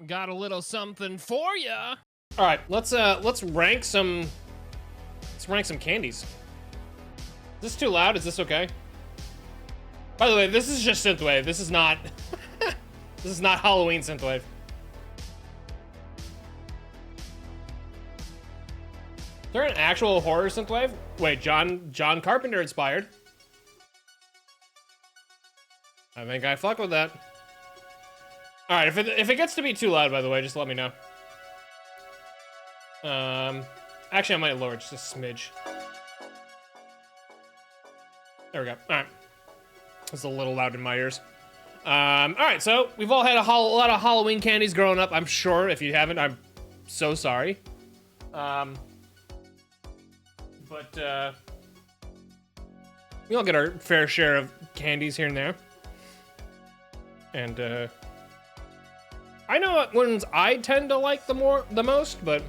Got a little something for ya. All right, let's rank some. Let's rank some candies. Is this too loud? Is this okay? By the way, this is just synthwave. This is not. This is not Halloween synthwave. Is there an actual horror synthwave? Wait, John Carpenter inspired. I think I fuck with that. All right, if it gets to be too loud, by the way, just let me know. Actually, I might lower it just a smidge. There we go. All right, it's a little loud in my ears. All right, so we've all had a lot of Halloween candies growing up. I'm sure. If you haven't, I'm so sorry. But we all get our fair share of candies here and there. And I know what ones I tend to like the most, but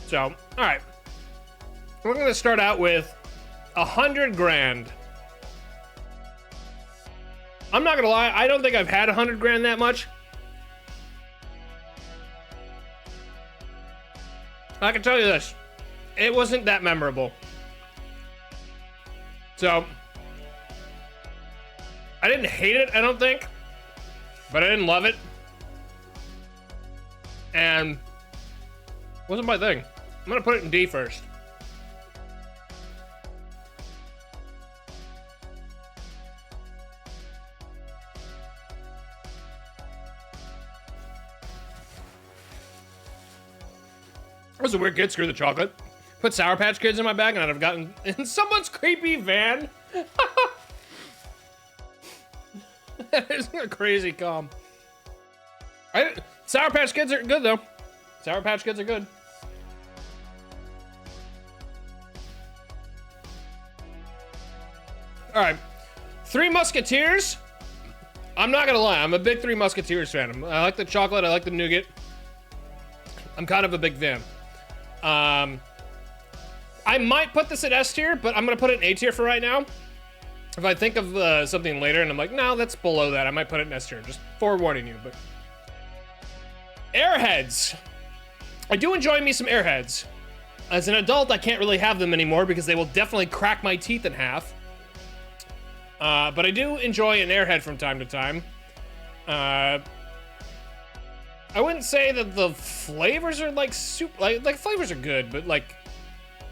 so, all right. We're gonna start out with 100 grand. I'm not gonna lie, I don't think I've had 100 grand that much. I can tell you this, it wasn't that memorable. So, I didn't hate it, I don't think, but I didn't love it. And it wasn't my thing. I'm gonna put it in D first. That was a weird kid, screw the chocolate. Put Sour Patch Kids in my bag and I'd have gotten in someone's creepy van. That is a crazy calm. Sour Patch Kids are good though. Sour Patch Kids are good. All right, Three Musketeers. I'm not gonna lie, I'm a big Three Musketeers fan. I like the chocolate, I like the nougat. I'm kind of a big fan. I might put this at S tier, but I'm gonna put it in A tier for right now. If I think of something later and I'm like, no, that's below that, I might put it in S tier, just forewarning you. But Airheads. I do enjoy me some Airheads. As an adult, I can't really have them anymore because they will definitely crack my teeth in half. But I do enjoy an Airhead from time to time. I wouldn't say that the flavors are like super, like flavors are good, but like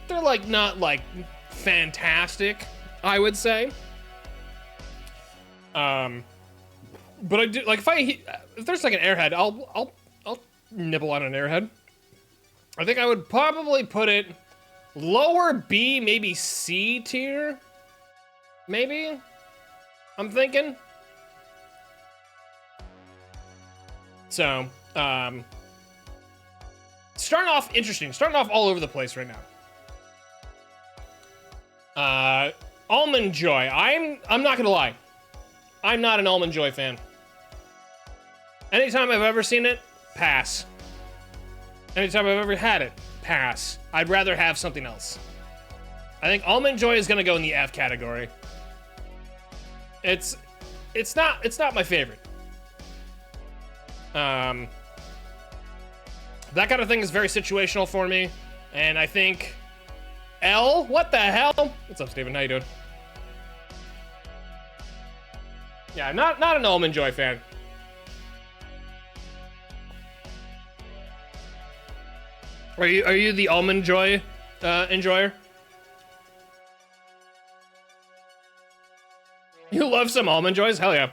they're like not like fantastic, I would say. But I do like if there's like an Airhead, I'll nibble on an Airhead. I think I would probably put it lower B, maybe C tier. Maybe. I'm thinking. So, starting off interesting. Starting off all over the place right now. Almond Joy. I'm not gonna lie. I'm not an Almond Joy fan. Anytime I've ever seen it, pass. Anytime I've ever had it, pass. I'd rather have something else. I think Almond Joy is gonna go in the F category. It's not my favorite. That kind of thing is very situational for me, and I think L. What the hell? What's up, Steven? How you doing? Yeah, not an Almond Joy fan. Are you the Almond Joy enjoyer? You love some Almond Joys? Hell yeah.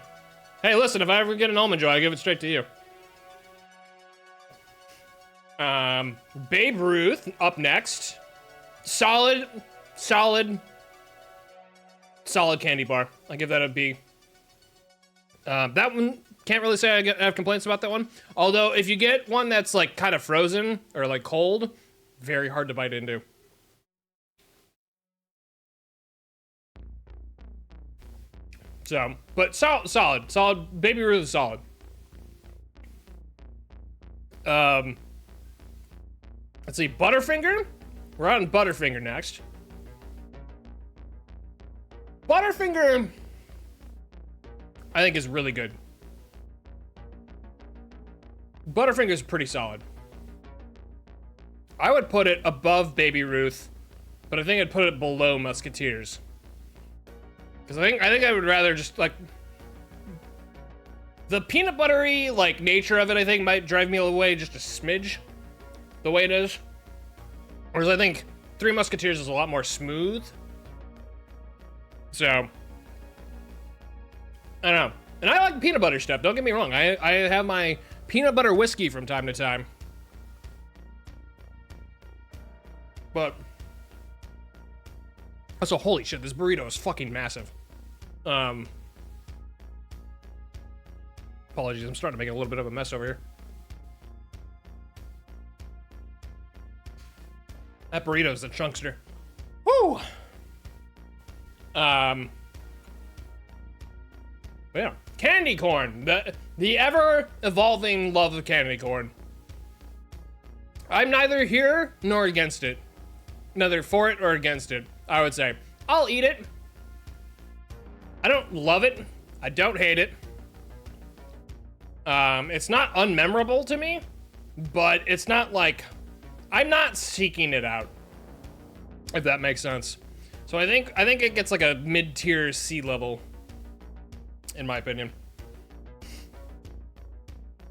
Hey, listen, if I ever get an Almond Joy, I'll give it straight to you. Babe Ruth up next. Solid candy bar. I give that a B. That one, can't really say I have complaints about that one. Although, if you get one that's like kind of frozen or like cold, very hard to bite into. So, but solid. Baby Ruth is solid. Let's see, Butterfinger. We're on Butterfinger next. Butterfinger, I think, is really good. Butterfinger is pretty solid. I would put it above Baby Ruth, but I think I'd put it below Musketeers. Because I think I would rather just, like, the peanut buttery, like, nature of it, I think, might drive me away just a smidge, the way it is. Whereas I think Three Musketeers is a lot more smooth. So, I don't know. And I like peanut butter stuff, don't get me wrong. I have my peanut butter whiskey from time to time. But, also, holy shit, this burrito is fucking massive. Apologies, I'm starting to make a little bit of a mess over here. That burrito's a chunkster. Woo! Yeah, candy corn. The ever-evolving love of candy corn. I'm neither here nor against it. Neither for it or against it, I would say. I'll eat it. I don't love it. I don't hate it. It's not unmemorable to me, but it's not like, I'm not seeking it out, if that makes sense. So I think it gets like a mid-tier C level, in my opinion.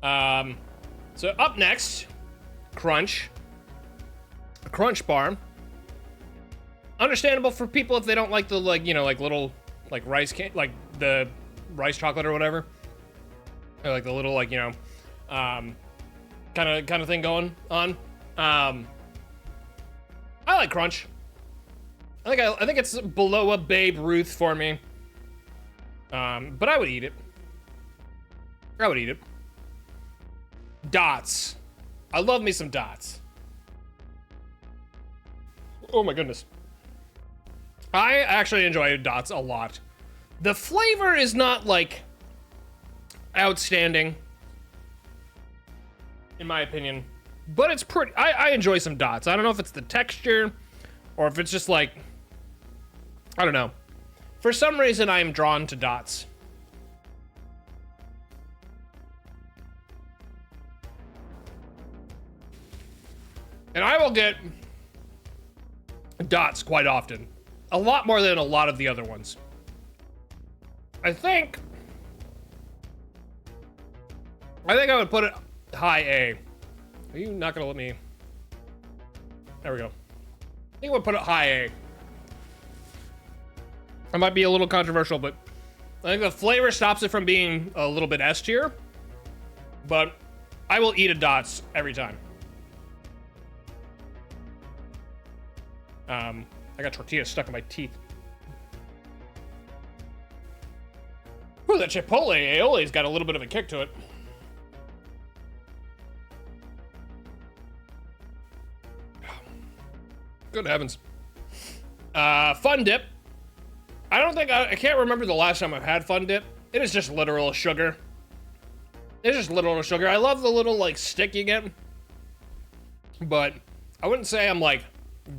So up next, Crunch. A Crunch bar. Understandable for people if they don't like the, like, you know, like little, like rice like the rice chocolate or whatever. Or like the little, like, you know, kind of thing going on. I like Crunch. I think it's below a Babe Ruth for me. But I would eat it. I would eat it. Dots. I love me some Dots. Oh my goodness. I actually enjoy Dots a lot. The flavor is not, like, outstanding, in my opinion, but it's pretty. I enjoy some Dots. I don't know if it's the texture or if it's just like, I don't know. For some reason, I am drawn to Dots. And I will get Dots quite often. A lot more than a lot of the other ones. I think I would put it high A. Are you not gonna let me? There we go. I think I would put it high A. It might be a little controversial, but I think the flavor stops it from being a little bit S tier. But I will eat a Dots every time. I got tortillas stuck in my teeth. Ooh, that Chipotle aiole's got a little bit of a kick to it. Good heavens. Fun Dip. I can't remember the last time I've had Fun Dip. It is just literal sugar. It's just literal sugar. I love the little, like, stick you get. But I wouldn't say I'm, like,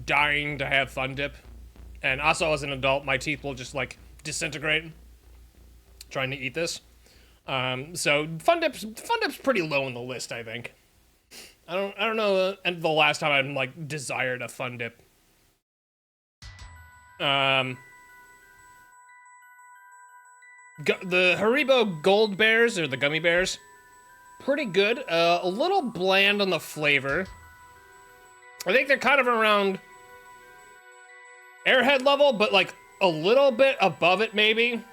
dying to have Fun Dip. And also, as an adult, my teeth will just, like, disintegrate trying to eat this. So Fun Dip's pretty low on the list, I think. I don't know the last time I've, like, desired a Fun Dip. The Haribo Gold Bears, or the gummy bears, pretty good. A little bland on the flavor. I think they're kind of around Airhead level, but like a little bit above it, maybe.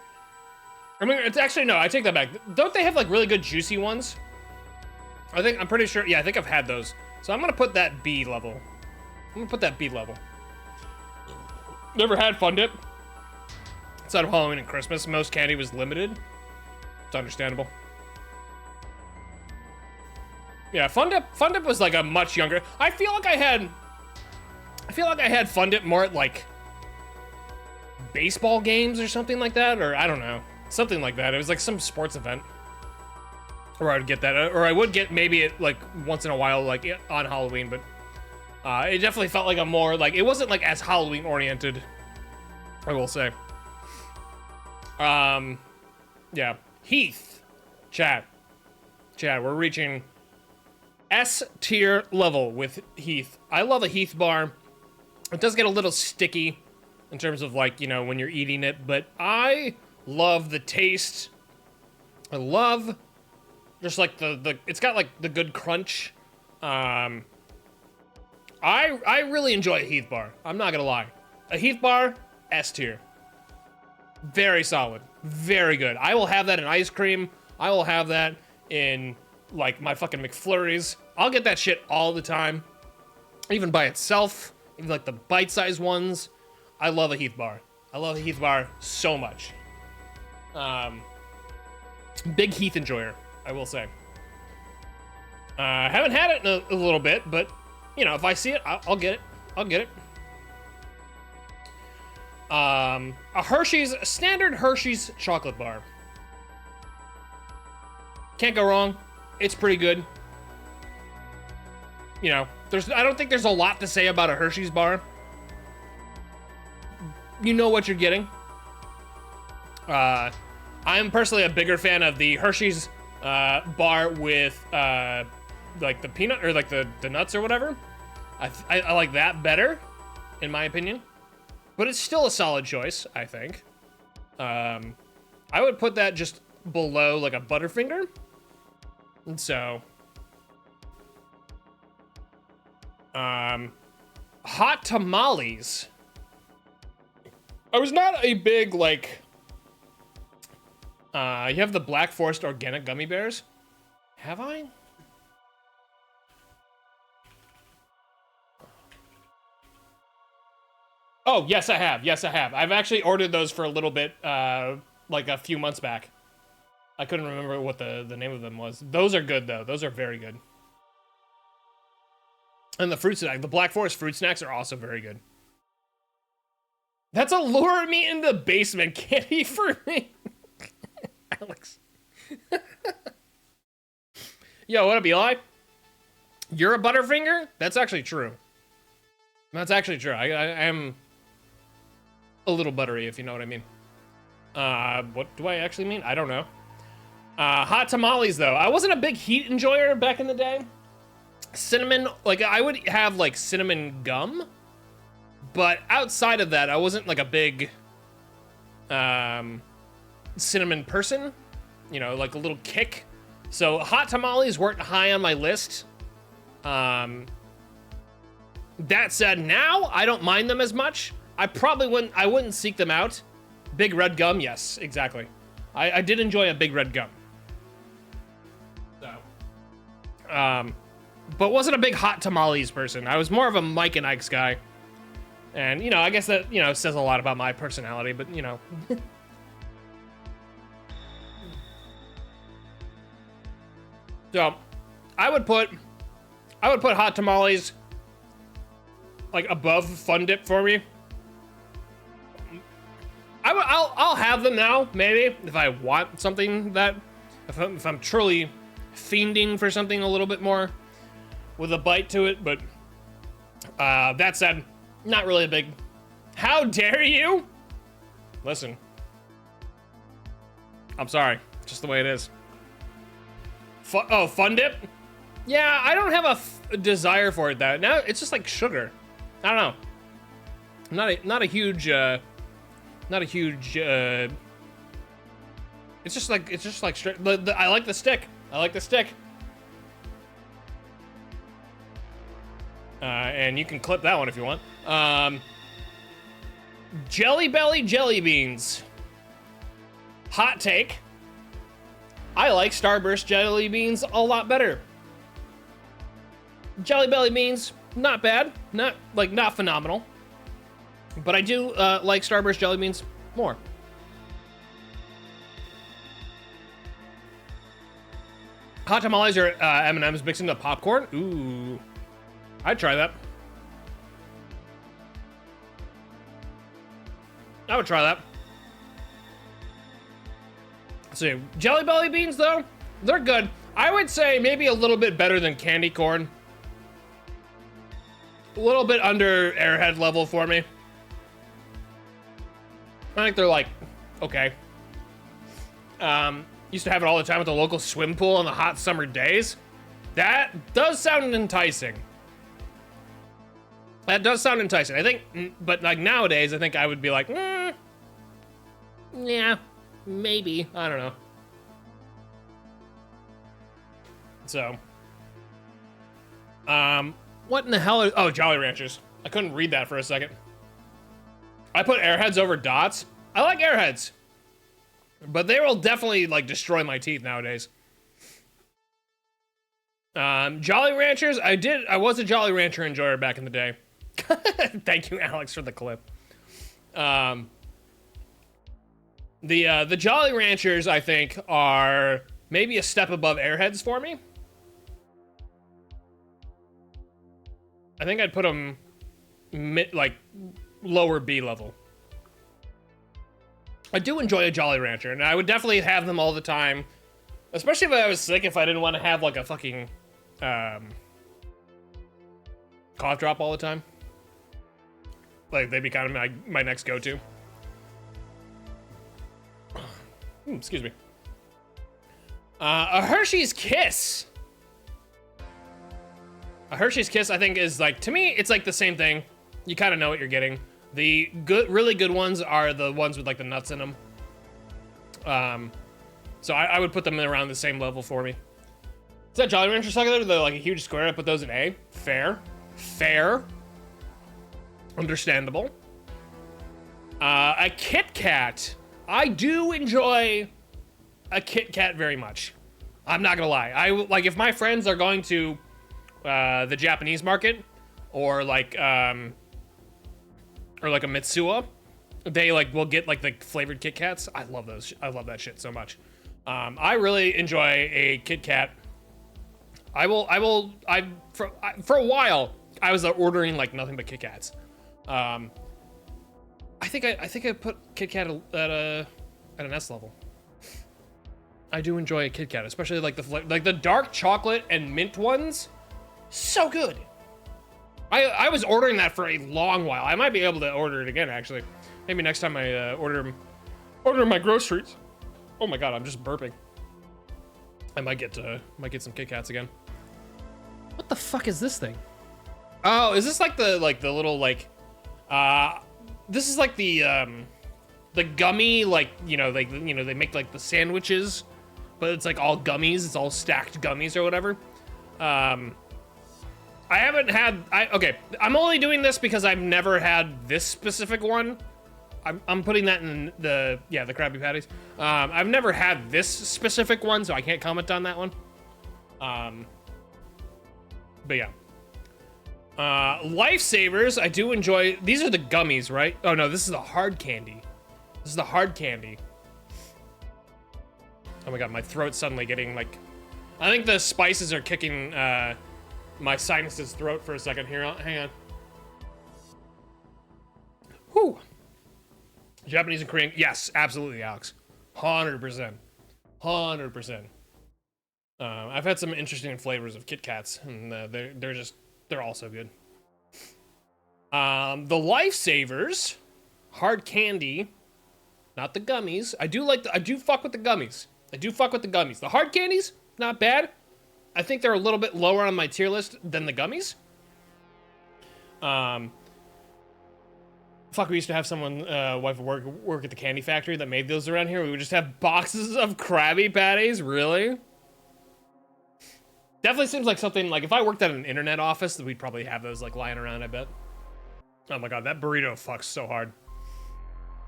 I mean, it's actually, no, I take that back. Don't they have like really good juicy ones? I'm pretty sure, yeah, I think I've had those. So I'm gonna put that B level. I'm gonna put that B level. Never had Fun Dip. Outside of Halloween and Christmas, most candy was limited. It's understandable. Yeah, Fun Dip was like a much younger. I feel like I had Fun Dip more at like baseball games or something like that, or I don't know, something like that. It was like some sports event, or I would get that, or I would get maybe it like once in a while, like on Halloween. But it definitely felt like a more like, it wasn't like as Halloween oriented, I will say. Yeah. Heath. Chat, we're reaching S tier level with Heath. I love a Heath bar. It does get a little sticky in terms of, like, you know, when you're eating it, but I love the taste. I love just like it's got like the good crunch. I really enjoy a Heath bar. I'm not gonna lie. A Heath bar, S tier. Very solid. Very good. I will have that in ice cream. I will have that in, like, my fucking McFlurries. I'll get that shit all the time. Even by itself. Even, like, the bite-sized ones. I love a Heath bar. I love a Heath bar so much. Big Heath enjoyer, I will say. Haven't had it in a little bit, but, you know, if I see it, I'll get it. I'll get it. A standard Hershey's chocolate bar. Can't go wrong. It's pretty good. You know, I don't think there's a lot to say about a Hershey's bar. You know what you're getting. I'm personally a bigger fan of the Hershey's bar with like the peanut or like the nuts or whatever. I like that better, in my opinion. But it's still a solid choice, I think. I would put that just below like a Butterfinger. And so, hot tamales. I was not a big, like, you have the Black Forest organic gummy bears. Have I? Oh, yes, I have. Yes, I have. I've actually ordered those for a little bit, like a few months back. I couldn't remember what the name of them was. Those are good, though. Those are very good. And the fruit snack, the Black Forest fruit snacks are also very good. That's a lure me in the basement candy for me. Alex. Yo, what up, Eli? You're a Butterfinger? That's actually true. That's actually true. I am a little buttery, if you know what I mean. What do I actually mean? I don't know. Hot tamales, though. I wasn't a big heat enjoyer back in the day. Cinnamon, like, I would have, like, cinnamon gum. But outside of that, I wasn't, like, a big cinnamon person. You know, like a little kick. So hot tamales weren't high on my list. That said, now I don't mind them as much. I wouldn't seek them out. Big red gum, yes, exactly. I did enjoy a big red gum. So, but wasn't a big hot tamales person. I was more of a Mike and Ike's guy. And, you know, I guess that, you know, says a lot about my personality, but, you know. So, I would put hot tamales like above Fun Dip for me. I'll have them now, maybe, if I want something that, if I'm truly fiending for something a little bit more with a bite to it, but that said, not really a big, how dare you? Listen, I'm sorry, just the way it is. Fun Dip? Yeah, I don't have a desire for it though. Now it's just like sugar. I don't know. Not a huge. It's just like straight. I like the stick. I like the stick. And you can clip that one if you want. Jelly Belly jelly beans. Hot take. I like Starburst jelly beans a lot better. Jelly Belly beans, not bad. Not phenomenal. But I do like Starburst jelly beans more. Hot tamales or M&M's mixed into popcorn? Ooh. I'd try that. I would try that. Let's see. Jelly Belly beans, though, they're good. I would say maybe a little bit better than candy corn. A little bit under Airhead level for me. I think they're like, okay. Used to have it all the time at the local swim pool on the hot summer days. That does sound enticing. That does sound enticing. I think, but like nowadays, I think I would be like, yeah, maybe. I don't know. So, what in the hell is, oh, Jolly Ranchers. I couldn't read that for a second. I put Airheads over Dots. I like Airheads, but they will definitely like destroy my teeth nowadays. Jolly Ranchers, I was a Jolly Rancher enjoyer back in the day. Thank you, Alex, for the clip. The Jolly Ranchers, I think, are maybe a step above Airheads for me. I think I'd put them like lower B level. I do enjoy a Jolly Rancher, and I would definitely have them all the time, especially if I was sick. If I didn't want to have like a fucking cough drop all the time, like they'd be kind of my next go-to. Excuse me. A Hershey's Kiss. A Hershey's Kiss, I think, is like, to me, it's like the same thing. You kind of know what you're getting. The really good ones are the ones with like the nuts in them. So I would put them around the same level for me. Is that Jolly Rancher Succulent? They're like a huge square. I put those in A. Fair. Understandable. A Kit Kat. I do enjoy a Kit Kat very much. I'm not gonna lie. Like if my friends are going to the Japanese market, or like a Mitsuwa, they like will get like the flavored Kit Kats. I love those. I love that shit so much. I really enjoy a Kit Kat. For a while I was ordering like nothing but Kit Kats. I think I put Kit Kat at an S level. I do enjoy a Kit Kat, especially like the dark chocolate and mint ones. So good. I was ordering that for a long while. I might be able to order it again, actually. Maybe next time I order my groceries. Oh my god, I'm just burping. I might get some Kit Kats again. What the fuck is this thing? Oh, is this like the little like this is like the gummy, like, they make like the sandwiches, but it's like all gummies. It's all stacked gummies or whatever. I haven't had, okay, I'm only doing this because I've never had this specific one. I'm putting that in the Krabby Patties. I've never had this specific one, so I can't comment on that one. But yeah. Lifesavers, I do enjoy, these are the gummies, right? Oh no, this is the hard candy. This is the hard candy. Oh my god, my throat's suddenly getting like, I think the spices are kicking, my sinuses throat for a second here. Hang on. Whew. Japanese and Korean. Yes, absolutely, Alex. 100%. 100%. I've had some interesting flavors of Kit Kats, and they're all so good. The Lifesavers, hard candy, not the gummies. I do fuck with the gummies. The hard candies, not bad. I think they're a little bit lower on my tier list than the gummies. Fuck, we used to have someone, wife of work at the candy factory that made those around here. We would just have boxes of Krabby Patties. Really? Definitely seems like something, like if I worked at an internet office, we'd probably have those like lying around, I bet. Oh my god, that burrito fucks so hard.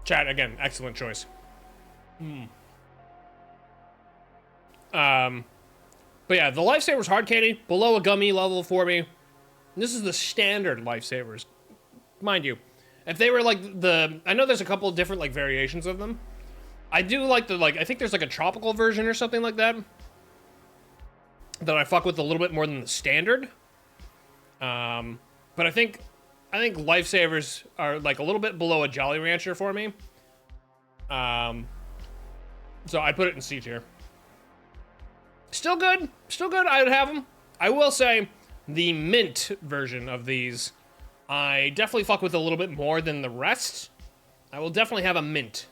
Chat, again, excellent choice. But yeah, the Lifesavers hard candy, below a gummy level for me. This is the standard Lifesavers. Mind you, if they were like I know there's a couple of different like variations of them. I do like I think there's like a tropical version or something like that I fuck with a little bit more than the standard. But I think Lifesavers are like a little bit below a Jolly Rancher for me. So I put it in C tier. Still good. I would have them. I will say the mint version of these, I definitely fuck with a little bit more than the rest. I will definitely have a mint.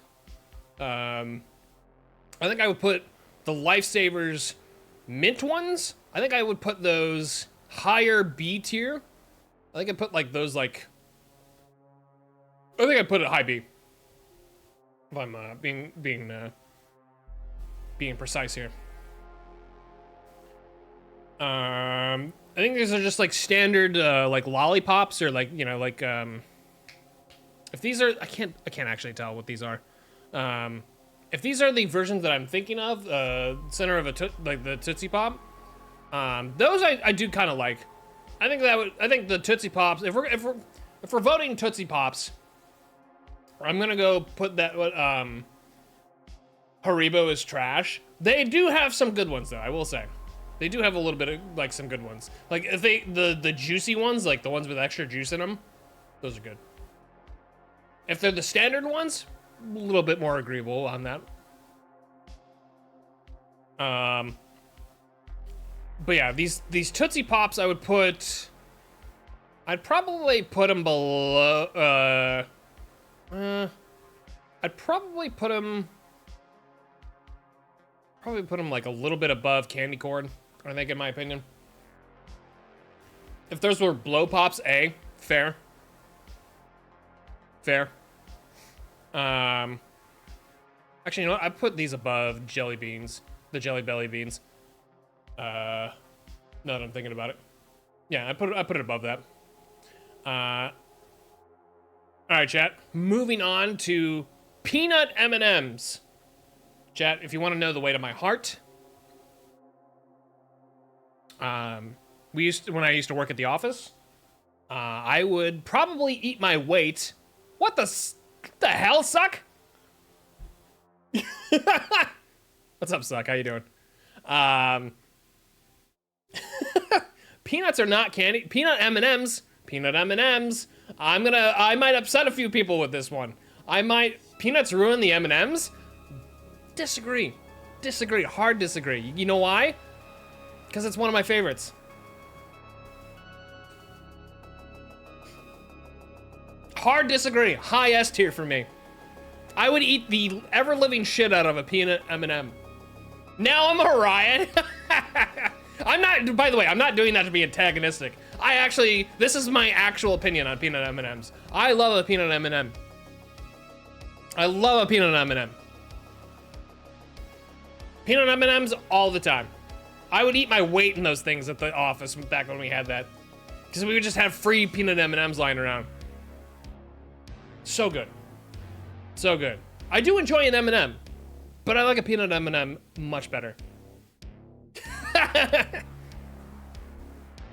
I think I would put the Lifesavers mint ones. I think I would put those higher B tier. I think I'd put like those like. I think I'd put it high B. If I'm being precise here. I think these are just like standard like lollipops or like, you know, like if these are, I can't actually tell what these are. If these are the versions that I'm thinking of, center of like the Tootsie Pop, those I do kind of like. I think the Tootsie Pops, if we're voting Tootsie Pops, I'm gonna go put that Haribo is trash. They do have some good ones though, I will say. They do have a little bit of like some good ones. Like if the juicy ones, like the ones with extra juice in them, those are good. If they're the standard ones, a little bit more agreeable on that. But yeah, these Tootsie Pops, I'd probably put them below. I'd probably put them like a little bit above candy corn, I think, in my opinion. If those were blow pops, fair. Actually, you know what? I put these above jelly beans, the Jelly Belly beans. Now that I'm thinking about it, yeah, I put it above that. All right, chat. Moving on to peanut M&Ms. Chat, if you want to know the weight of my heart, when I used to work at the office, I would probably eat my weight. What the hell, Suck? What's up, Suck? How you doing? Peanuts are not candy. Peanut M&Ms. Peanut M&Ms. I might upset a few people with this one. Peanuts ruin the M&Ms? Disagree. Hard disagree. You know why? Because it's one of my favorites. Hard disagree. High S tier for me. I would eat the ever-living shit out of a peanut M&M. Now I'm a riot. By the way, I'm not doing that to be antagonistic. This is my actual opinion on peanut M&Ms. I love a peanut M&M. I love a peanut M&M. Peanut M&Ms all the time. I would eat my weight in those things at the office back when we had that. Because we would just have free peanut M&Ms lying around. So good. So good. I do enjoy an M&M, but I like a peanut M&M much better.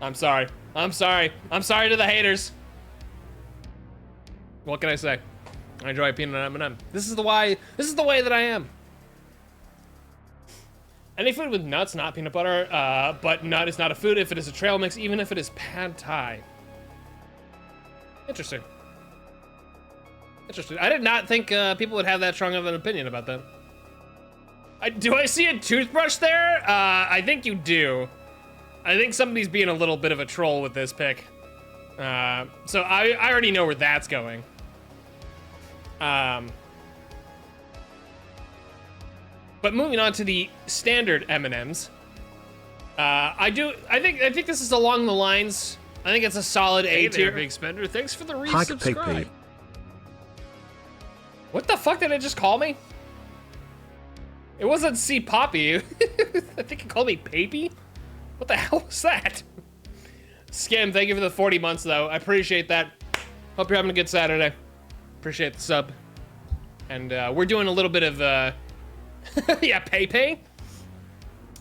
I'm sorry to the haters. What can I say? I enjoy a peanut M&M. This is the way that I am. Any food with nuts, not peanut butter, but nut is not a food if it is a trail mix, even if it is pad thai. Interesting. I did not think people would have that strong of an opinion about that. Do I see a toothbrush there? I think you do. I think somebody's being a little bit of a troll with this pick. So I already know where that's going. But moving on to the standard M&Ms. I think this is along the lines. I think it's a solid A tier. Big Spender. Thanks for the resubscribe. What the fuck did it just call me? It wasn't C Poppy. I think it called me Papy. What the hell was that? Skim, thank you for the 40 months though. I appreciate that. Hope you're having a good Saturday. Appreciate the sub. And we're doing a little bit of yeah, pay.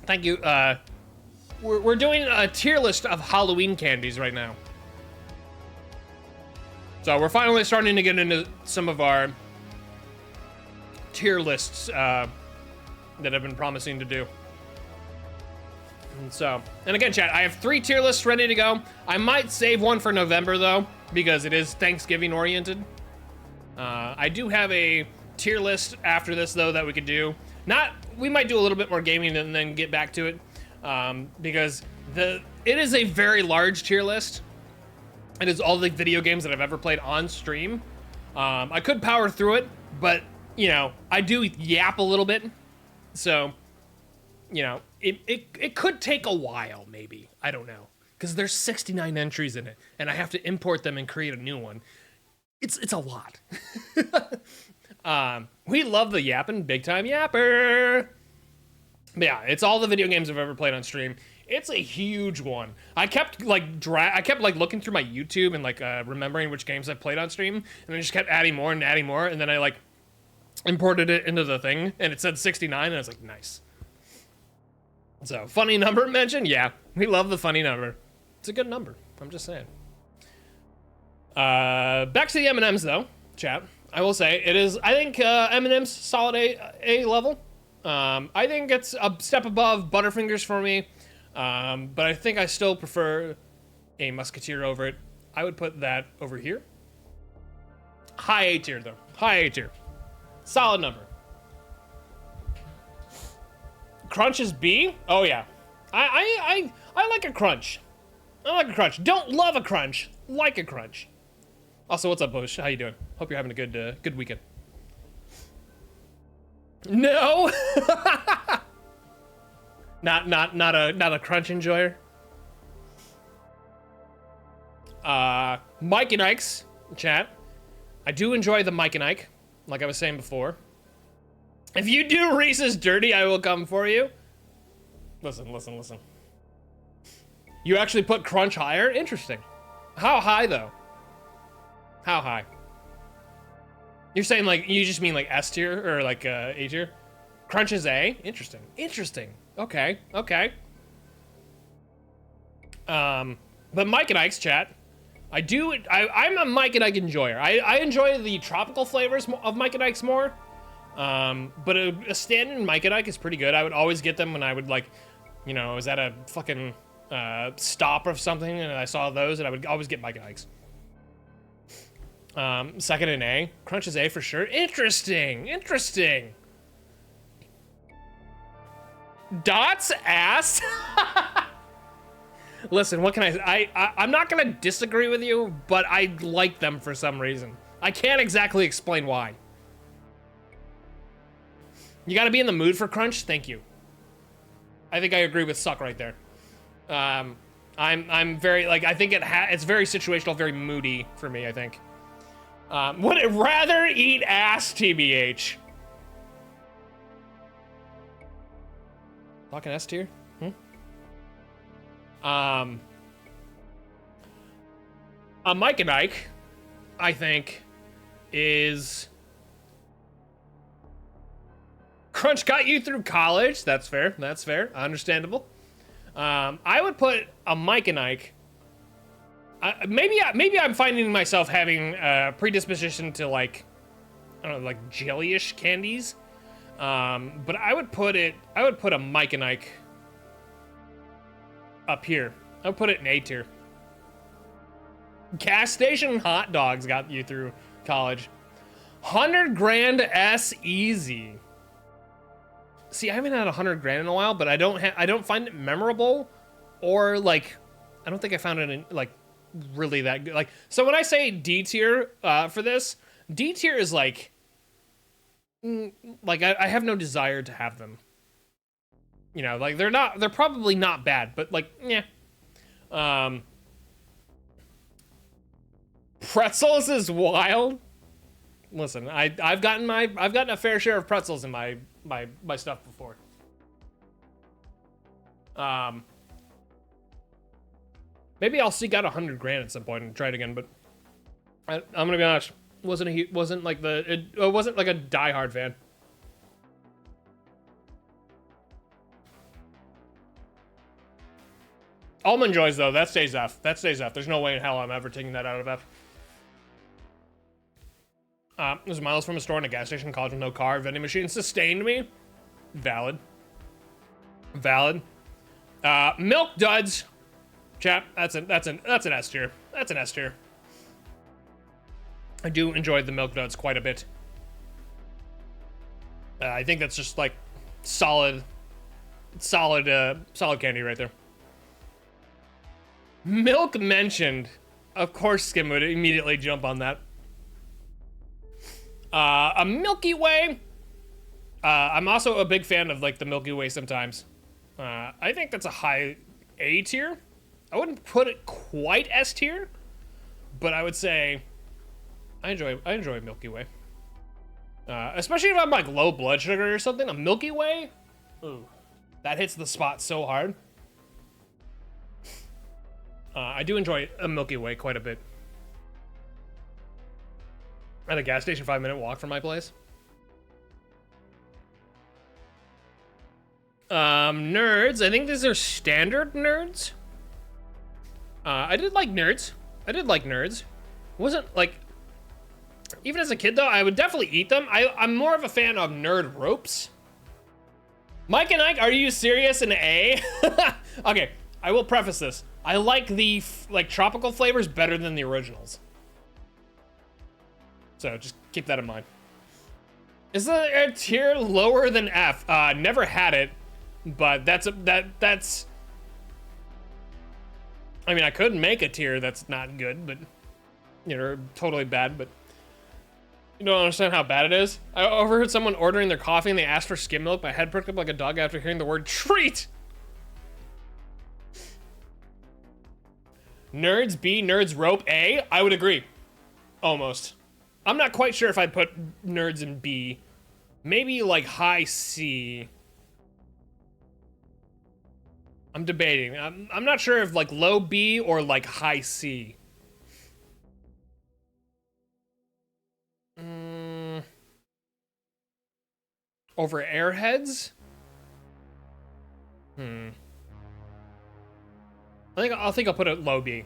Thank you. We're doing a tier list of Halloween candies right now. So we're finally starting to get into some of our tier lists that I've been promising to do. And again, chat, I have 3 tier lists ready to go. I might save one for November though, because it is Thanksgiving oriented. I do have a tier list after this though that we could do. We might do a little bit more gaming and then get back to it, because it is a very large tier list. It is all the video games that I've ever played on stream. I could power through it, but you know, I do yap a little bit. So, you know, it could take a while, maybe. I don't know. Because there's 69 entries in it, and I have to import them and create a new one. It's a lot. We love the yapping, big time yapper. But yeah, it's all the video games I've ever played on stream. It's a huge one. I kept like looking through my YouTube and like remembering which games I played on stream, and I just kept adding more, and then I like imported it into the thing, and it said 69, and I was like, nice. So, funny number mentioned? Yeah, we love the funny number. It's a good number. I'm just saying. Back to the M&Ms though, chat. I will say it is. I think M&M's solid A level. I think it's a step above Butterfingers for me, but I think I still prefer a Musketeer over it. I would put that over here. High A tier though. High A tier. Solid number. Crunch is B? Oh yeah. I like a crunch. I like a crunch. Don't love a crunch. Like a crunch. Also, what's up, Bush? How you doing? Hope you're having a good weekend. No. not a crunch enjoyer. Mike and Ike's chat. I do enjoy the Mike and Ike, like I was saying before. If you do Reese's dirty, I will come for you. Listen. You actually put crunch higher? Interesting. How high though? How high? You're saying like, you just mean like S tier or like A tier? Crunch is A? Interesting. Okay. But Mike and Ike's chat. I'm a Mike and Ike enjoyer. I enjoy the tropical flavors of Mike and Ike's more. But a standard Mike and Ike is pretty good. I would always get them when I would like, you know, I was at a fucking stop or something and I saw those and I would always get Mike and Ike's. Second in A. Crunch is A for sure. Interesting. Dots ass? Listen, what can I'm not gonna disagree with you, but I like them for some reason. I can't exactly explain why. You gotta be in the mood for crunch? Thank you. I think I agree with Suck right there. I'm very, like, I think it's very situational, very moody for me, I think. Would it rather eat ass, TBH? Talking S tier? A Mike and Ike, I think, is... Crunch got you through college. That's fair. Understandable. I would put a Mike and Ike. Maybe I'm finding myself having a predisposition to like, I don't know, like jellyish candies. But I would put a Mike and Ike up here. I would put it in A tier. Gas station hot dogs got you through college. 100 grand S easy. See, I haven't had 100 grand in a while, but I don't find it memorable, or like, I don't think I found it like really that good. Like, so when I say D tier for this, D tier is like I have no desire to have them. You know, like they're probably not bad, but like, yeah. Pretzels is wild. Listen, I've gotten a fair share of pretzels in my stuff before. Maybe I'll seek out 100 grand at some point and try it again, but I'm gonna be honest, wasn't like a diehard fan. Almond Joys though, that stays F. There's no way in hell I'm ever taking that out of F. There's miles from a store and a gas station, college with no car, vending machine sustained me. Valid. Milk duds. Chat, that's an S tier. That's an S tier. I do enjoy the milk duds quite a bit. I think that's just like solid candy right there. Milk mentioned. Of course Skim would immediately jump on that. A Milky Way. I'm also a big fan of like the Milky Way sometimes. I think that's a high A tier. I wouldn't put it quite S tier, but I would say I enjoy Milky Way. Especially if I'm like low blood sugar or something. A Milky Way, ooh, that hits the spot so hard. I do enjoy a Milky Way quite a bit. At a gas station, 5-minute walk from my place. Nerds. I think these are standard nerds. I did like nerds. Wasn't like, even as a kid though, I would definitely eat them. I'm more of a fan of nerd ropes. Mike and Ike, are you serious in A? Okay, I will preface this. I like the tropical flavors better than the originals. So just keep that in mind. Is there a tier lower than F? Never had it, but that's. I mean, I could make a tier that's not good, but you know, totally bad. But you don't understand how bad it is. I overheard someone ordering their coffee and they asked for skim milk. My head perked up like a dog after hearing the word treat. Nerds B, nerds rope A. I would agree. Almost. I'm not quite sure if I'd put nerds in B. Maybe like high C. I'm debating. I'm not sure if like low B or like high C. Over Airheads? I think I'll put it low B.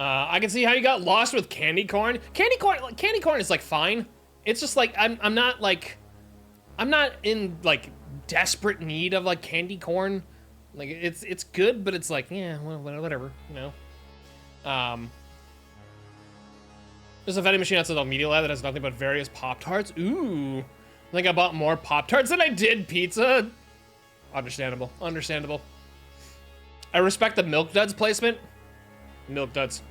I can see how you got lost with candy corn. Candy corn is like fine. It's just like I'm not in like desperate need of like candy corn. Like it's good, but it's like, yeah, well, whatever, you know. There's a vending machine outside the Media Lab that has nothing but various Pop-Tarts. Ooh, I think I bought more Pop-Tarts than I did pizza. Understandable. I respect the Milk Duds placement. Milk Duds,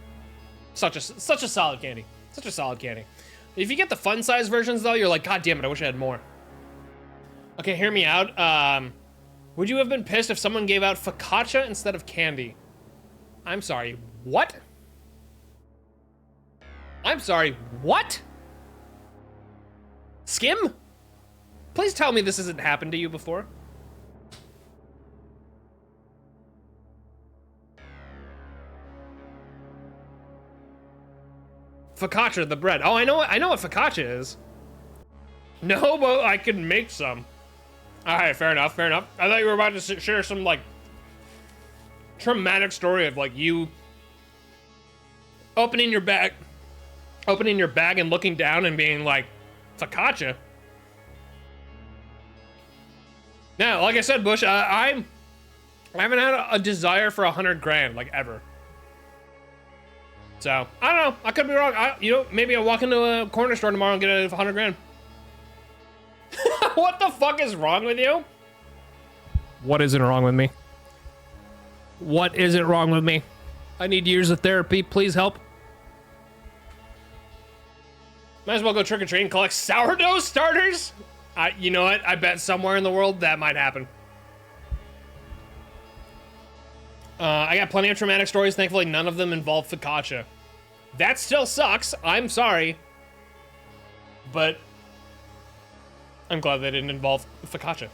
such a solid candy. If you get the fun size versions though, you're like, God damn it, I wish I had more. Okay, hear me out. Would you have been pissed if someone gave out focaccia instead of candy? I'm sorry, what? Skim? Please tell me this hasn't happened to you before. Focaccia, the bread. Oh, I know what focaccia is. No, but I can make some. All right, fair enough. I thought you were about to share some like traumatic story of like you opening your bag and looking down and being like, focaccia. Now, like I said, Bush, I haven't had a desire for 100 grand like ever. So I don't know. I could be wrong. Maybe I'll walk into a corner store tomorrow and get it for 100 grand. What the fuck is wrong with you? What isn't wrong with me? I need years of therapy. Please help. Might as well go trick or treat and collect sourdough starters. You know what? I bet somewhere in the world that might happen. I got plenty of traumatic stories. Thankfully, none of them involve focaccia. That still sucks. I'm sorry. But I'm glad they didn't involve focaccia.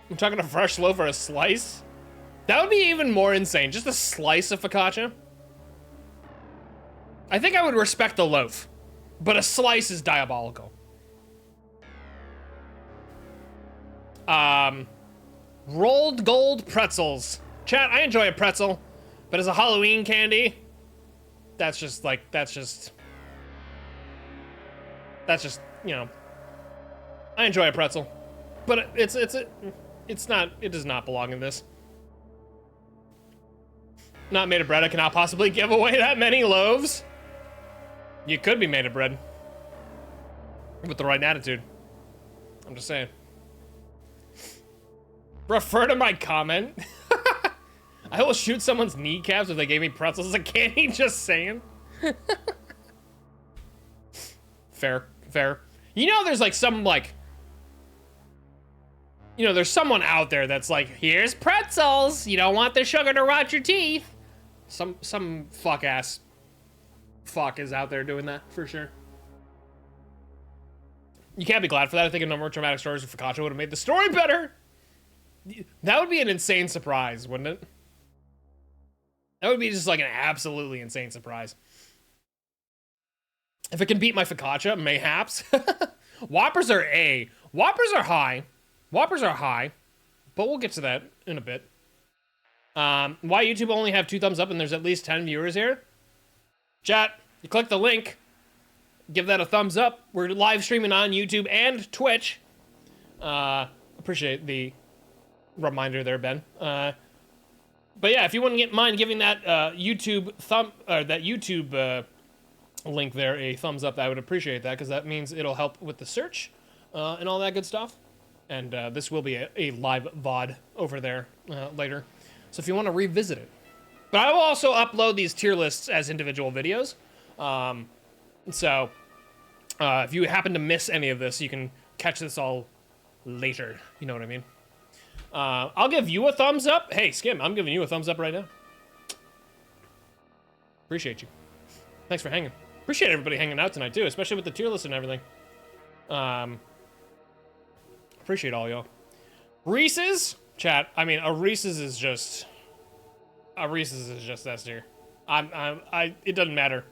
I'm talking a fresh loaf or a slice? That would be even more insane. Just a slice of focaccia. I think I would respect the loaf, but a slice is diabolical. Rolled gold pretzels. Chat, I enjoy a pretzel, but as a Halloween candy, that's just, you know, I enjoy a pretzel, but it does not belong in this. Not made of bread, I cannot possibly give away that many loaves. You could be made of bread. With the right attitude. I'm just saying. Refer to my comment. I will shoot someone's kneecaps if they gave me pretzels as a candy, just saying. Fair, fair. You know, there's like some like, you know, there's someone out there that's like, here's pretzels. You don't want the sugar to rot your teeth. Some fuck ass fuck is out there doing that for sure. You can't be glad for that. I think a number of traumatic stories of focaccia would have made the story better. That would be an insane surprise, wouldn't it? That would be just like an absolutely insane surprise. If it can beat my focaccia, mayhaps. Whoppers are A. Whoppers are high. Whoppers are high. But we'll get to that in a bit. Why YouTube only have 2 thumbs up and there's at least 10 viewers here? Chat, you click the link. Give that a thumbs up. We're live streaming on YouTube and Twitch. Appreciate the reminder there, Ben. But yeah, if you wouldn't mind giving that YouTube link there a thumbs up, I would appreciate that, because that means it'll help with the search and all that good stuff. And this will be a live VOD over there later, so if you want to revisit it. But I will also upload these tier lists as individual videos. So if you happen to miss any of this, you can catch this all later. You know what I mean? I'll give you a thumbs up. Hey, Skim, I'm giving you a thumbs up right now. Appreciate you. Thanks for hanging. Appreciate everybody hanging out tonight, too, especially with the tier list and everything. Appreciate all y'all. Reese's? Chat, I mean, a Reese's is just S tier. It doesn't matter.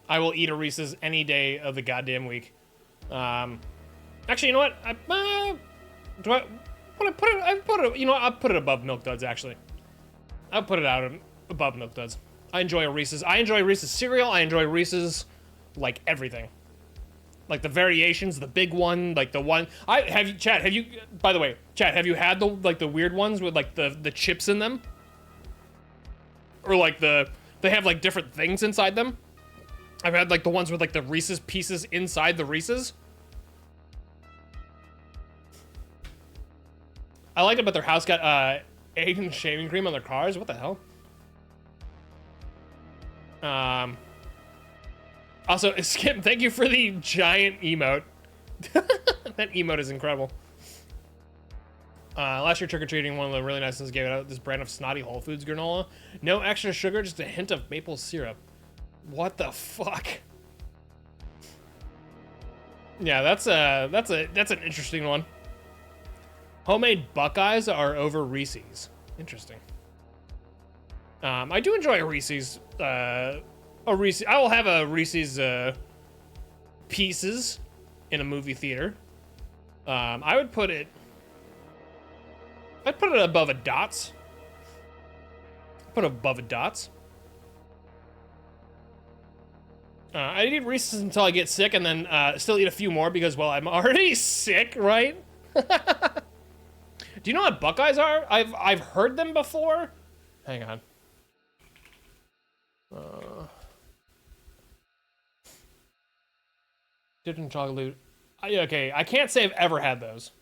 I will eat a Reese's any day of the goddamn week. Actually, you know what? I'll put it above Milk Duds, actually. I'll put it out above Milk Duds. I enjoy a Reese's. I enjoy Reese's cereal. I enjoy Reese's, like, everything. Like, the variations, the big one, like, the one... By the way, Chat, have you had the weird ones with, like, the chips in them? Or, like, they have, like, different things inside them? I've had, like, the ones with, like, the Reese's pieces inside the Reese's. I liked it, but their house got, egg and shaving cream on their cars. What the hell? Also, Skip, thank you for the giant emote. That emote is incredible. Last year trick-or-treating, one of the really nice ones gave out this brand of Snotty Whole Foods granola. No extra sugar, just a hint of maple syrup. What the fuck? Yeah, that's an interesting one. Homemade Buckeyes are over Reese's. Interesting. I do enjoy a Reese's. I will have a Reese's Pieces in a movie theater. I'd put it above a Dots. Put it above a Dots. I eat Reese's until I get sick, and then still eat a few more because, well, I'm already sick, right? Do you know what Buckeyes are? I've heard them before. Hang on. Dipped in chocolate. Okay, I can't say I've ever had those.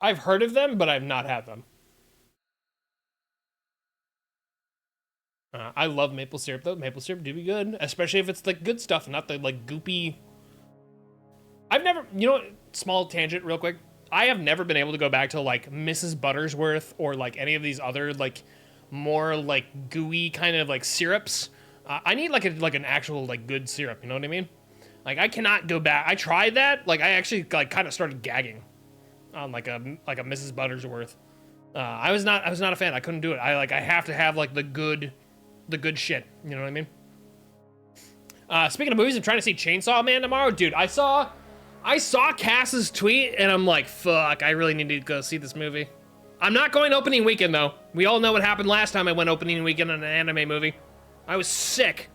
I've heard of them, but I've not had them. I love maple syrup, though. Maple syrup do be good, especially if it's the good stuff, not the, like, goopy... I've never... You know what? Small tangent, real quick. I have never been able to go back to, like, Mrs. Buttersworth or, like, any of these other, like, more, like, gooey kind of, like, syrups. I need, like, an actual, like, good syrup, you know what I mean? Like, I cannot go back. I tried that. Like, I actually, like, kind of started gagging on, like a Mrs. Buttersworth. I was not a fan. I couldn't do it. I have to have, like, the good shit. You know what I mean? Speaking of movies, I'm trying to see Chainsaw Man tomorrow. Dude, I saw Cass's tweet, and I'm like, fuck, I really need to go see this movie. I'm not going opening weekend, though. We all know what happened last time I went opening weekend on an anime movie. I was sick.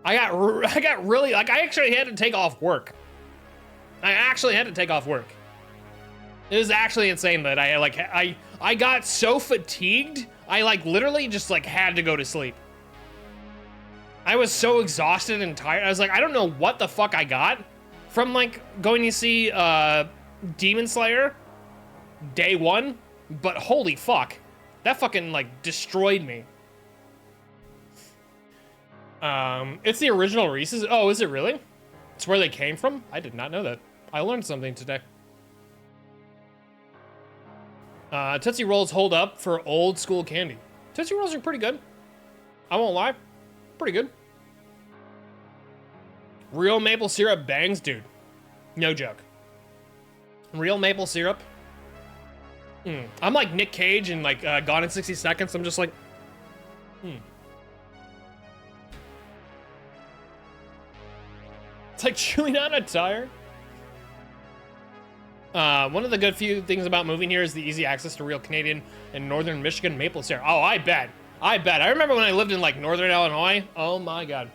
I got really, like, I actually had to take off work. It was actually insane that I got so fatigued, I, like, literally just, like, had to go to sleep. I was so exhausted and tired. I was like, I don't know what the fuck I got from, like, going to see Demon Slayer day one, but holy fuck, that fucking, like, destroyed me. It's the original Reese's. Oh, is it really? It's where they came from? I did not know that. I learned something today. Tootsie Rolls hold up for old school candy. Tootsie Rolls are pretty good. I won't lie. Pretty good. Real maple syrup bangs, dude. No joke. Real maple syrup. I'm like Nick Cage and like Gone in 60 Seconds. I'm just like, It's like chewing on a tire. One of the good few things about moving here is the easy access to real Canadian and Northern Michigan maple syrup. Oh, I bet. I remember when I lived in like Northern Illinois. Oh my God.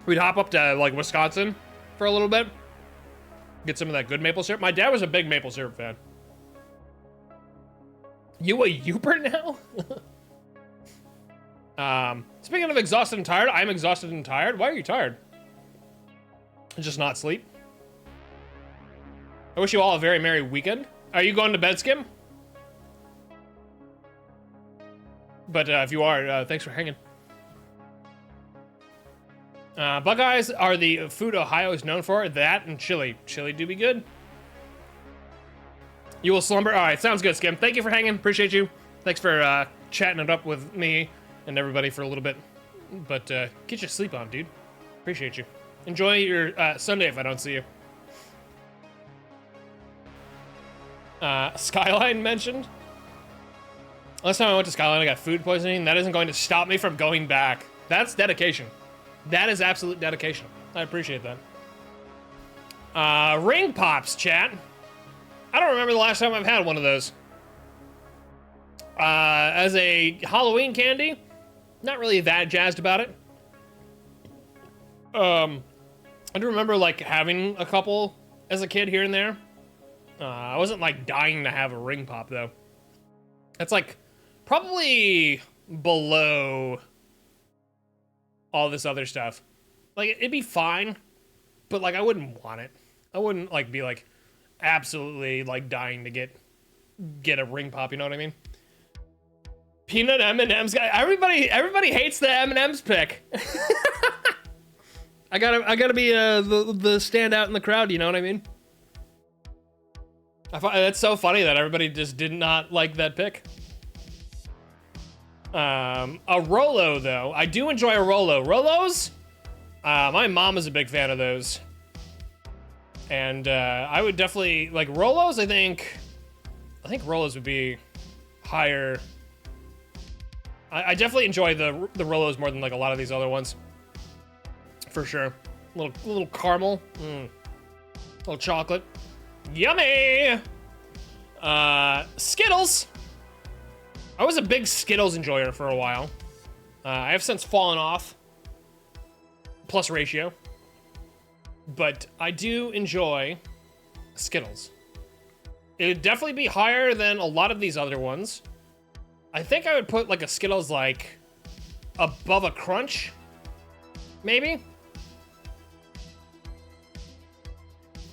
We'd hop up to like Wisconsin for a little bit. Get some of that good maple syrup. My dad was a big maple syrup fan. You a Uber now? Speaking of exhausted and tired, I'm exhausted and tired. Why are you tired? Just not sleep. I wish you all a very merry weekend. Are you going to bed, Skim? But if you are, thanks for hanging. Buckeyes are the food Ohio is known for. That and chili. Chili do be good. You will slumber. All right, sounds good, Skim. Thank you for hanging. Appreciate you. Thanks for chatting it up with me and everybody for a little bit. But get your sleep on, dude. Appreciate you. Enjoy your Sunday if I don't see you. Skyline mentioned. Last time I went to Skyline, I got food poisoning. That isn't going to stop me from going back. That's dedication. That is absolute dedication. I appreciate that. Ring pops, chat. I don't remember the last time I've had one of those. As a Halloween candy, not really that jazzed about it. I do remember like having a couple as a kid here and there. I wasn't like dying to have a ring pop though. That's like probably below all this other stuff. Like it'd be fine, but like I wouldn't want it. I wouldn't like be like absolutely like dying to get a ring pop, you know what I mean? Peanut M&M's guy. Everybody hates the M&M's pick. I gotta be the standout in the crowd, you know what I mean? I find that's so funny that everybody just did not like that pick. A Rolo though, I do enjoy a Rolo. Rolos, my mom is a big fan of those, and I would definitely like Rolos. I think Rolos would be higher. I definitely enjoy the Rolos more than like a lot of these other ones, for sure. Little caramel, little chocolate, yummy. Skittles. I was a big Skittles enjoyer for a while. I have since fallen off, plus ratio, but I do enjoy Skittles. It would definitely be higher than a lot of these other ones. I think I would put like a Skittles like above a Crunch, maybe.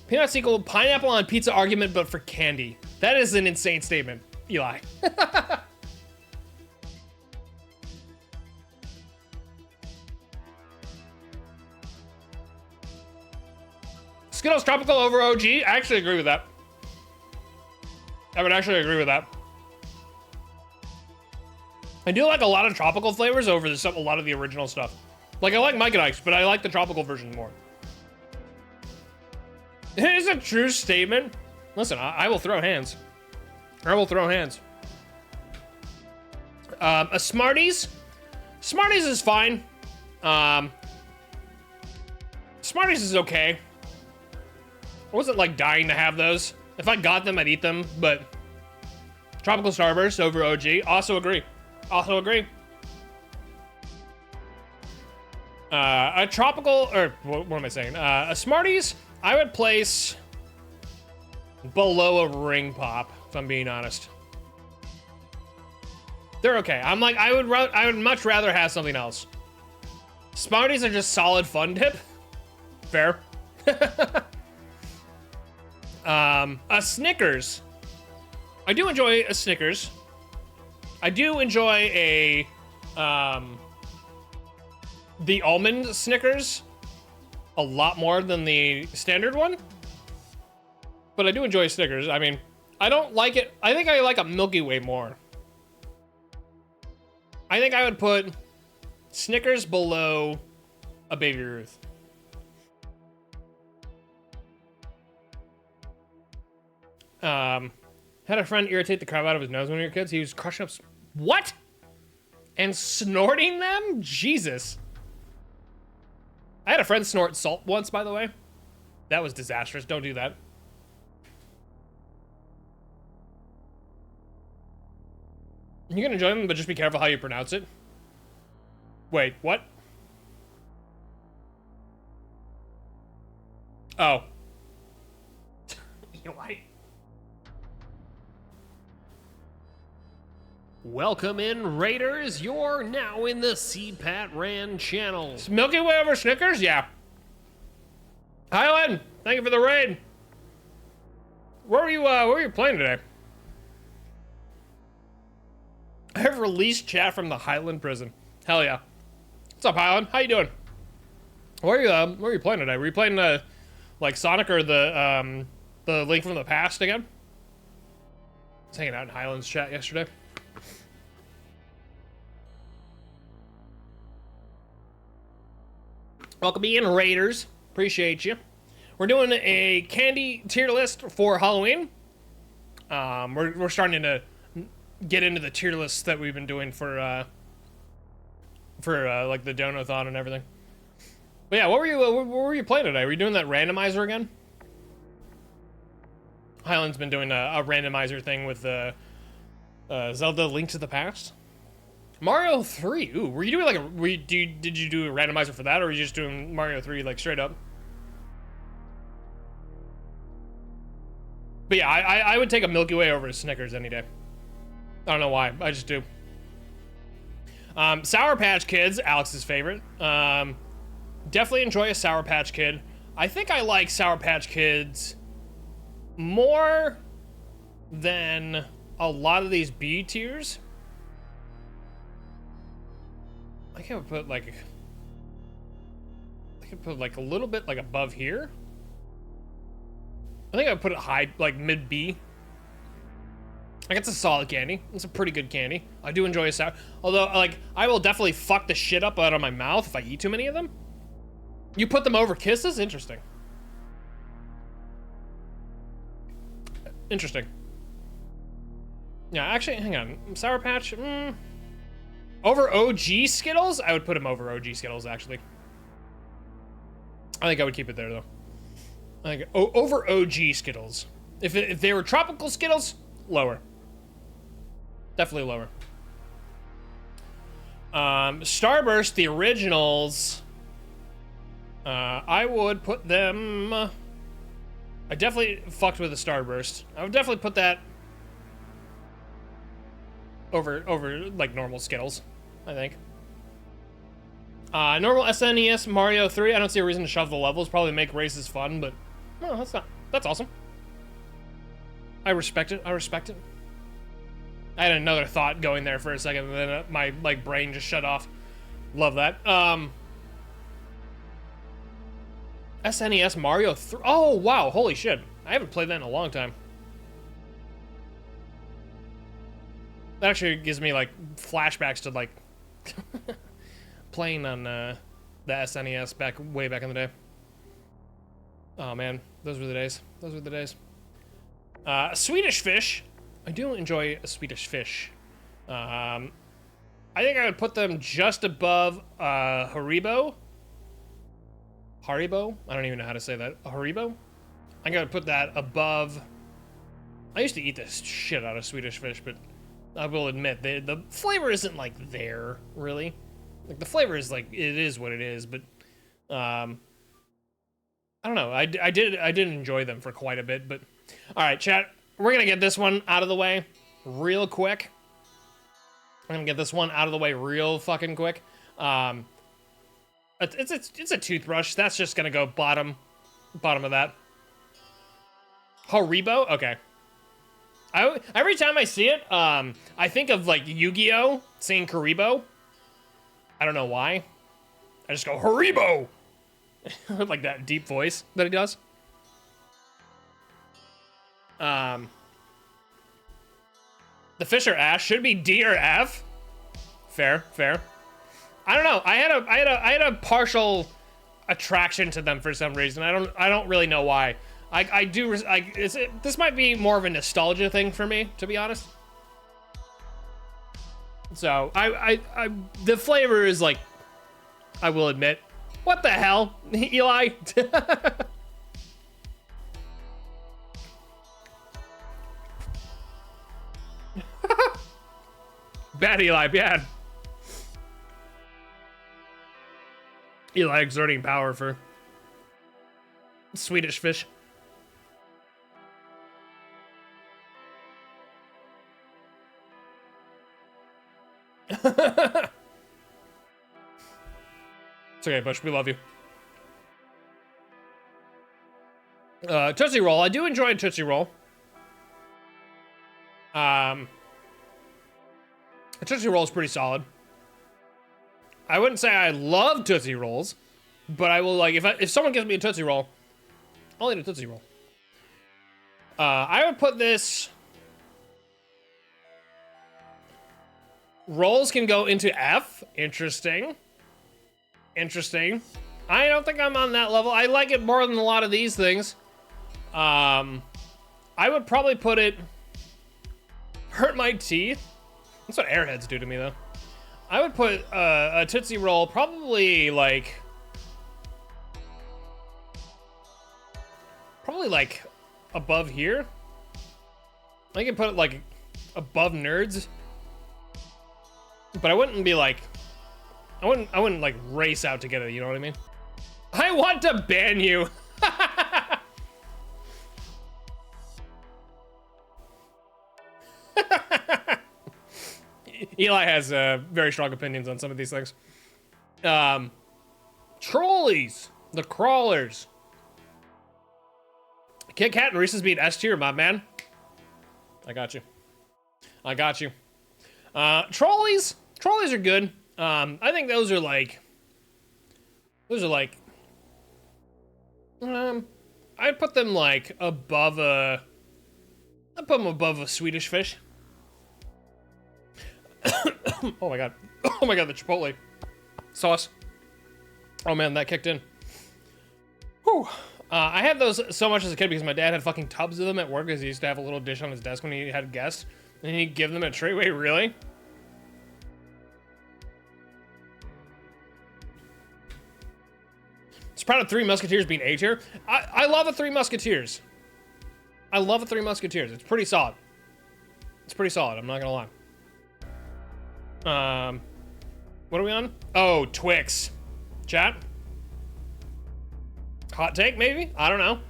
Peanuts equal pineapple on pizza argument, but for candy. That is an insane statement, Eli. Skittles tropical over OG. I actually agree with that. I would actually agree with that. I do like a lot of tropical flavors over a lot of the original stuff. Like I like Mike and Ike's, but I like the tropical version more. It is a true statement. Listen, I will throw hands. I will throw hands. A Smarties. Smarties is fine. Smarties is okay. I wasn't like dying to have those. If I got them, I'd eat them, but Tropical Starburst over OG. Also agree. Also agree. A tropical, or what am I saying? A Smarties, I would place below a ring pop, if I'm being honest. They're okay. I'm like, I would much rather have something else. Smarties are just solid fun dip. Fair. A Snickers. I do enjoy a Snickers. I do enjoy a the almond Snickers a lot more than the standard one. But I do enjoy Snickers. I mean, I don't like it. I think I like a Milky Way more. I think I would put Snickers below a Baby Ruth. Had a friend irritate the crap out of his nose when we were kids. He was crushing up. What? And snorting them? Jesus. I had a friend snort salt once, by the way. That was disastrous. Don't do that. You can enjoy them, but just be careful how you pronounce it. Wait, what? Oh. Eli. Welcome in, Raiders. You're now in the CPat Ran channel. Milky Way over Snickers? Yeah. Highland, thank you for the raid. Where were you playing today? I have released chat from the Highland prison. Hell yeah. What's up, Highland? How you doing? Where are you playing today? Were you playing like Sonic or the Link from the Past again? I was hanging out in Highland's chat yesterday. Welcome in, Raiders. Appreciate you. We're doing a candy tier list for Halloween. We're starting to get into the tier lists that we've been doing for like the Donathon and everything. But yeah, what were you playing today? Were you doing that randomizer again? Highland's been doing a randomizer thing with Zelda Link to the Past. Mario 3. Ooh, were you doing like did you do a randomizer for that, or were you just doing Mario 3 like straight up? But yeah, I would take a Milky Way over a Snickers any day. I don't know why. I just do. Sour Patch Kids, Alex's favorite. Definitely enjoy a Sour Patch Kid. I think I like Sour Patch Kids more than a lot of these B tiers. I could put like a little bit like above here. I think I would put it high, like mid B. Like, it's a solid candy. It's a pretty good candy. I do enjoy a sour. Although, like, I will definitely fuck the shit up out of my mouth if I eat too many of them. You put them over Kisses? Interesting. Interesting. Yeah, actually, hang on. Sour Patch? Over OG Skittles? I would put them over OG Skittles, actually. I think I would keep it there, though. I think over OG Skittles. If they were tropical Skittles, lower. Definitely lower. Starburst, the originals. I would put them. I definitely fucked with the Starburst. I would definitely put that over like normal Skittles, I think. Normal SNES Mario 3. I don't see a reason to shove the levels. Probably make races fun, but no, that's awesome. I respect it. I respect it. I had another thought going there for a second, and then my like brain just shut off. Love that. SNES Mario 3. Oh wow, holy shit! I haven't played that in a long time. That actually gives me like flashbacks to like playing on the SNES way back in the day. Oh man, those were the days. Those were the days. Swedish Fish. I do enjoy a Swedish Fish. I think I would put them just above Haribo. Haribo? I don't even know how to say that. Haribo? I gotta put that above. I used to eat this shit out of Swedish Fish, but I will admit the flavor isn't like there really. Like the flavor is like it is what it is, but I don't know. I did enjoy them for quite a bit, but all right, chat. We're gonna get this one out of the way real quick. I'm gonna get this one out of the way real fucking quick. It's a toothbrush. That's just gonna go bottom of that. Haribo? Okay. Every time I see it, I think of like Yu-Gi-Oh! Saying Karibo. I don't know why. I just go, Haribo! Like that deep voice that he does. The fish are ash. Should be D or F. Fair, fair. I don't know. I had a partial attraction to them for some reason. I don't really know why. This might be more of a nostalgia thing for me, to be honest. So the flavor is like, I will admit, what the hell, Eli? Bad Eli, bad. Eli exerting power for Swedish fish. It's okay, Bush. We love you. Tootsie Roll. I do enjoy a Tootsie Roll. A Tootsie Roll is pretty solid. I wouldn't say I love Tootsie Rolls, but I will, like, if someone gives me a Tootsie Roll, I'll eat a Tootsie Roll. I would put this... Rolls can go into F. Interesting. Interesting. I don't think I'm on that level. I like it more than a lot of these things. I would probably put it... Hurt my teeth. That's what Airheads do to me, though. I would put a Tootsie Roll probably like above here. I can put it like above Nerds, but I wouldn't be like, I wouldn't like race out together. You know what I mean? I want to ban you. Eli has very strong opinions on some of these things. Trolleys, the crawlers. Kit Kat and Reese's beat S tier, my man. I got you. I got you. Trolleys are good. I think those are like, I'd put them like above I'd put them above a Swedish fish. Oh my god, the Chipotle sauce. Oh man, that kicked in. Whew. I had those so much as a kid because my dad had fucking tubs of them at work, because he used to have a little dish on his desk when he had guests, and he'd give them a treat. Wait, really? It's proud of Three Musketeers being A tier. I love the Three Musketeers. I love the Three Musketeers. It's pretty solid. It's pretty solid, I'm not gonna lie. What are we on? Oh, Twix. Chat? Hot take, maybe? I don't know.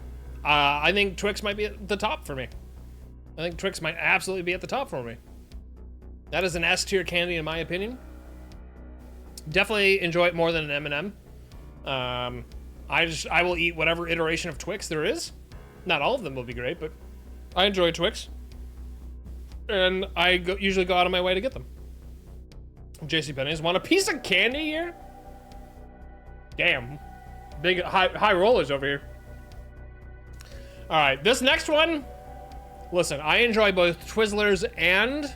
I think Twix might be at the top for me. I think Twix might absolutely be at the top for me. That is an S tier candy in my opinion. Definitely enjoy it more than an M&M. I will eat whatever iteration of Twix there is. Not all of them will be great, but I enjoy Twix. And I usually go out of my way to get them. JCPenney's want a piece of candy here? Damn. Big high rollers over here. All right, this next one. Listen, I enjoy both Twizzlers and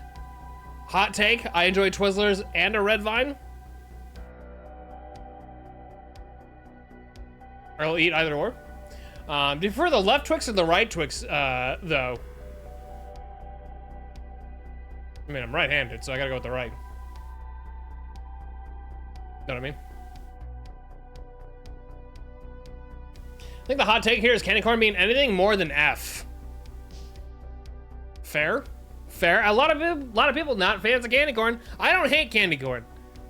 hot take. I enjoy Twizzlers and a Red Vine. I'll eat either or. Do you prefer the left Twix or the right Twix, though? I mean, I'm right-handed, so I gotta go with the right. Know what I mean? I think the hot take here is candy corn being anything more than F. Fair? Fair. A lot of people not fans of candy corn. I don't hate candy corn,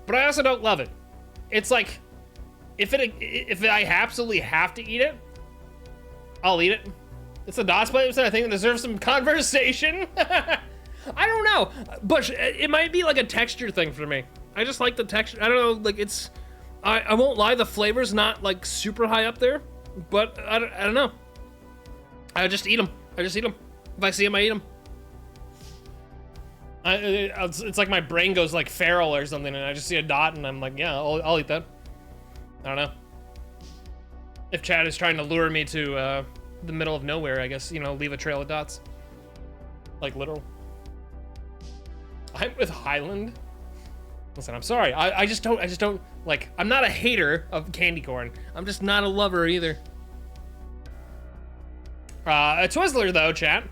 but I also don't love it. It's like, if I absolutely have to eat it, I'll eat it. It's a DOS player that I think deserves some conversation. I don't know, Bush, it might be like a texture thing for me. I just like the texture. I don't know, like it's, I won't lie, the flavor's not like super high up there, but I don't know. I just eat them. I just eat them. If I see them, I eat them. It's like my brain goes like feral or something, and I just see a dot, and I'm like, yeah, I'll eat that. I don't know. If Chad is trying to lure me to the middle of nowhere, I guess, you know, leave a trail of dots. Like, literal. I'm with Highland. Listen, I'm sorry. I just don't, like, I'm not a hater of candy corn. I'm just not a lover either. A Twizzler, though, chat.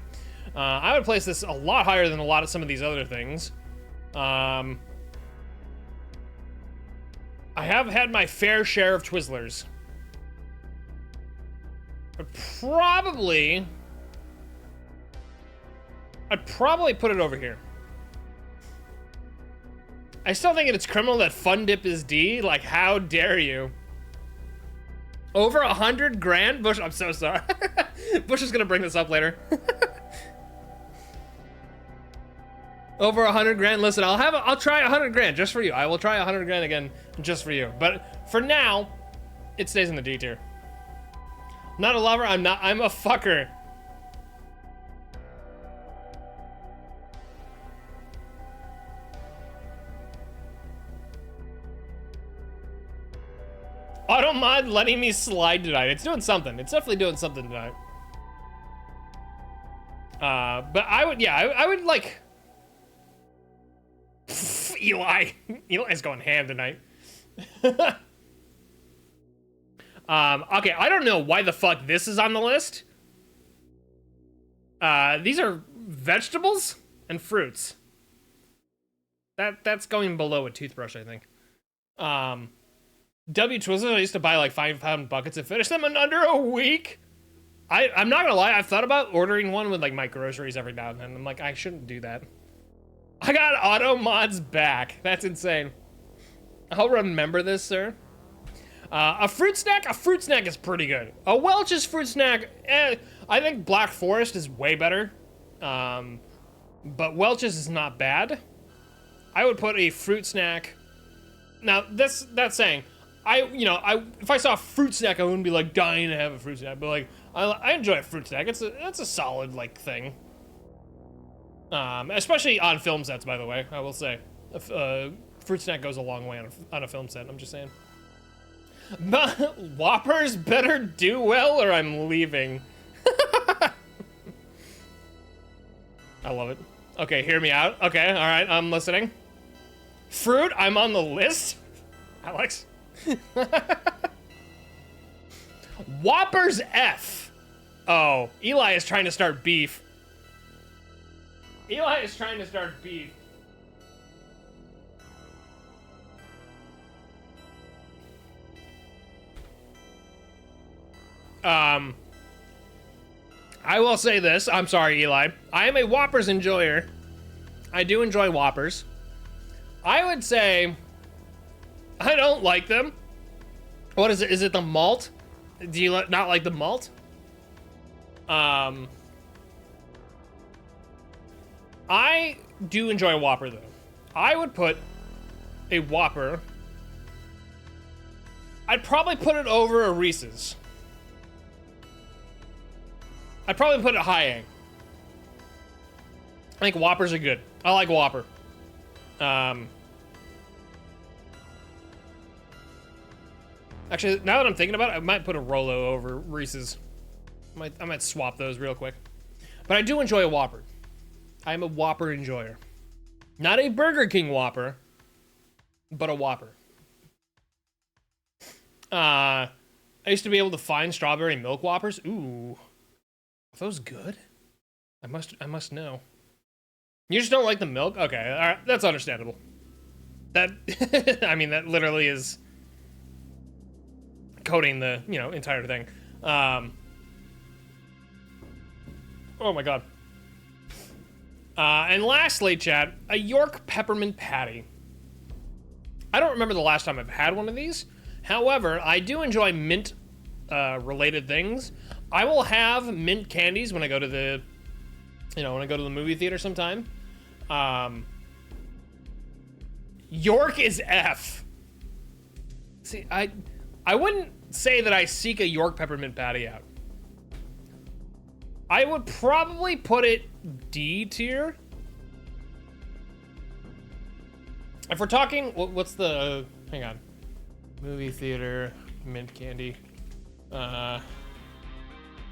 I would place this a lot higher than a lot of some of these other things. I have had my fair share of Twizzlers. I'd probably put it over here. I still think it's criminal that Fun Dip is D. Like, how dare you? Over 100 grand? Bush, I'm so sorry. Bush is gonna bring this up later. Over 100 grand. Listen, I'll try 100 grand just for you. I will try 100 grand again just for you. But for now, it stays in the D tier. Not a lover, I'm a fucker. Automod letting me slide tonight. It's doing something. It's definitely doing something tonight. But I would like... Eli's going ham tonight. Okay, I don't know why the fuck this is on the list. These are vegetables and fruits. That's going below a toothbrush, I think. W Twizzlers, I used to buy like 5-pound buckets and finish them in under a week. I'm not gonna lie, I've thought about ordering one with like my groceries every now and then. I'm like, I shouldn't do that. I got auto mods back. That's insane. I'll remember this, sir. A fruit snack is pretty good. A Welch's fruit snack, I think Black Forest is way better. But Welch's is not bad. I would put a fruit snack. Now, that's saying, if I saw a fruit snack, I wouldn't be like dying to have a fruit snack, but like, I enjoy a fruit snack. It's a solid like thing. Especially on film sets, by the way, I will say. Fruit snack goes a long way on a film set, I'm just saying. But Whoppers better do well or I'm leaving. I love it. Okay, hear me out. Okay, all right, I'm listening. Fruit, I'm on the list. Alex. Whoppers F. Oh, Eli is trying to start beef. Eli is trying to start beef. I will say this. I'm sorry, Eli. I am a Whoppers enjoyer. I do enjoy Whoppers. I would say I don't like them. What is it? Is it the malt? Do you not like the malt? I do enjoy a Whopper, though. I would put a Whopper. I'd probably put it over a Reese's. I'd probably put it high A. I think Whoppers are good. I like Whopper. Actually, now that I'm thinking about it, I might put a Rolo over Reese's. I might swap those real quick. But I do enjoy a Whopper. I'm a Whopper enjoyer. Not a Burger King Whopper, but a Whopper. I used to be able to find strawberry milk Whoppers. Ooh. Are those good? I must know. You just don't like the milk? Okay, all right, that's understandable. That, I mean, that literally is coating the, entire thing. Oh my god. And lastly, chat, a York peppermint patty. I don't remember the last time I've had one of these. However, I do enjoy mint related things. I will have mint candies when I go to the, movie theater sometime. York is F. See, I wouldn't say that I seek a York peppermint patty out. I would probably put it D tier. If we're talking, what's the, hang on. Movie theater, mint candy.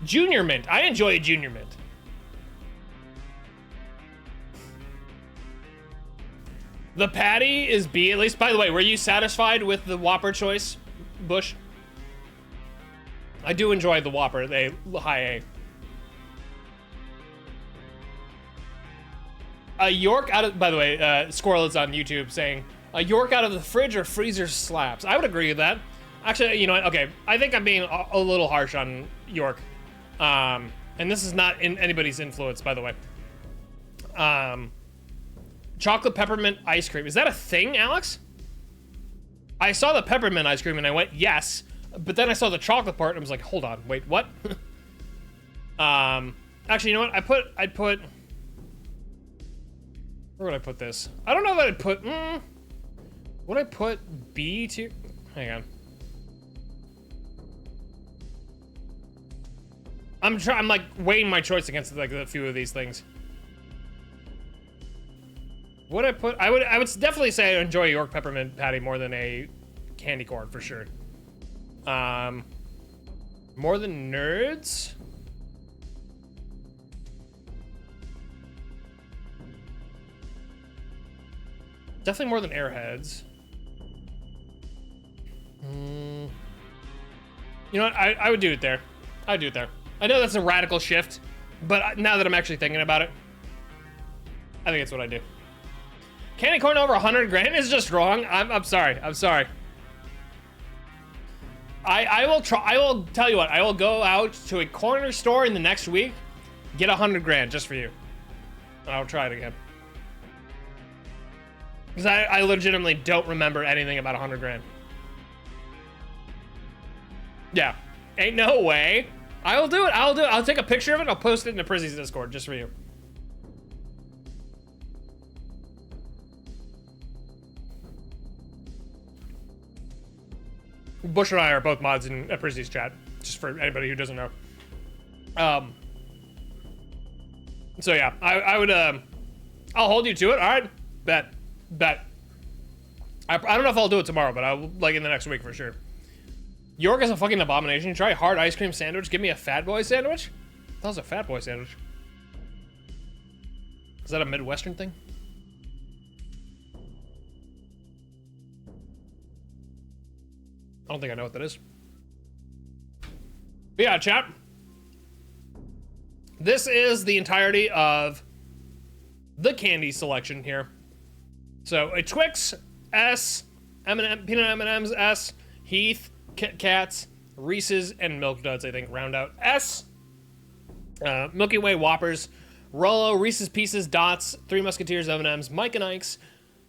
Junior mint. I enjoy a junior mint. The patty is B, at least. By the way, were you satisfied with the Whopper choice, Bush? I do enjoy the Whopper, the high A. York out of, by the way, Squirrel is on YouTube saying, York out of the fridge or freezer slaps. I would agree with that. Actually, you know what? Okay, I think I'm being a little harsh on York. And this is not in anybody's influence, by the way. Chocolate peppermint ice cream. Is that a thing, Alex? I saw the peppermint ice cream and I went, yes. But then I saw the chocolate part and I was like, hold on, wait, what? Actually, you know what? I'd put, where would I put this? I don't know that I'd put, would I put B tier? Hang on. I'm like weighing my choice against like a few of these things. Would I put, I would definitely say I enjoy a York peppermint patty more than a candy corn for sure. More than nerds? Definitely more than Airheads. You know what? I would do it there. I'd do it there. I know that's a radical shift, but now that I'm actually thinking about it, I think it's what I do. Candy corn over 100 grand is just wrong. I'm sorry. I'm sorry. I will try. I will tell you what. I will go out to a corner store in the next week, get 100 grand just for you. And I'll try it again. Because I legitimately don't remember anything about 100 grand. Yeah. Ain't no way. I will do it. I'll do it. I'll take a picture of it. I'll post it in the Prizzy's Discord just for you. Bush and I are both mods in Prizzy's chat, just for anybody who doesn't know. So yeah, I would, I'll hold you to it. All right, bet. I don't know if I'll do it tomorrow, but I'll, like, in the next week for sure. York is a fucking abomination. Try a hard ice cream sandwich. Give me a Fat Boy sandwich? That was a Fat Boy sandwich. Is that a Midwestern thing? I don't think I know what that is. But yeah, chat. This is the entirety of the candy selection here. So a Twix, S, M&M, peanut M&Ms, S, Heath, Kit Kats, Reese's, and Milk Duds, I think, round out S. Milky Way Whoppers, Rolo, Reese's Pieces, Dots, Three Musketeers, M&Ms, Mike and Ike's,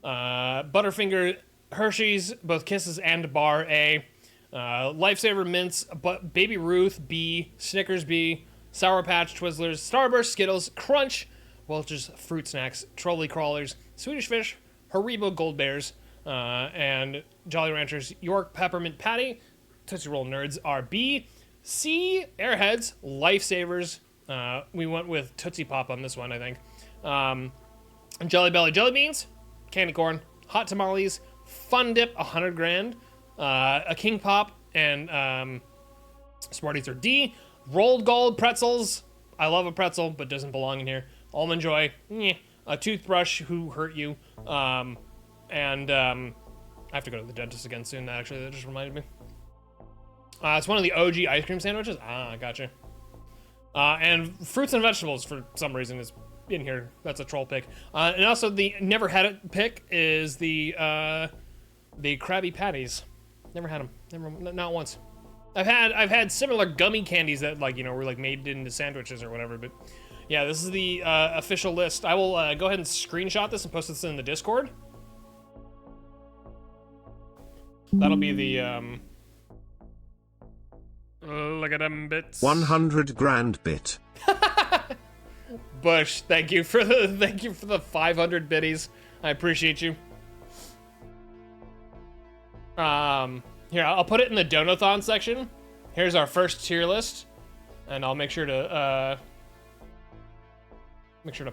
Butterfinger, Hershey's, both Kisses and Bar, A. Lifesaver Mints, Baby Ruth, B. Snickers, B. Sour Patch, Twizzlers, Starburst, Skittles, Crunch, Welch's Fruit Snacks, Trolley Crawlers, Swedish Fish, Haribo Gold Bears, and Jolly Ranchers York Peppermint Patty. Tootsie Roll Nerds are B. C. Airheads, Lifesavers. We went with Tootsie Pop on this one, I think. Jelly Belly Jelly Beans, Candy Corn, Hot Tamales, Fun Dip, 100 grand. A King Pop, and Smarties are D. Rolled Gold Pretzels. I love a pretzel, but doesn't belong in here. Almond Joy. A Toothbrush. Who hurt you? I have to go to the dentist again soon. Actually, that just reminded me. It's one of the OG ice cream sandwiches. Ah, gotcha. And fruits and vegetables for some reason is in here. That's a troll pick. And also the never had it pick is the Krabby Patties. Never had them. Not once. I've had similar gummy candies that, like, you know, were like made into sandwiches or whatever, but yeah, this is the official list. I will go ahead and screenshot this and post this in the Discord. That'll be the look at them bits. 100 grand bit. Bush, thank you for the 500 biddies. I appreciate you. Here, I'll put it in the Donathon section. Here's our first tier list, and I'll make sure to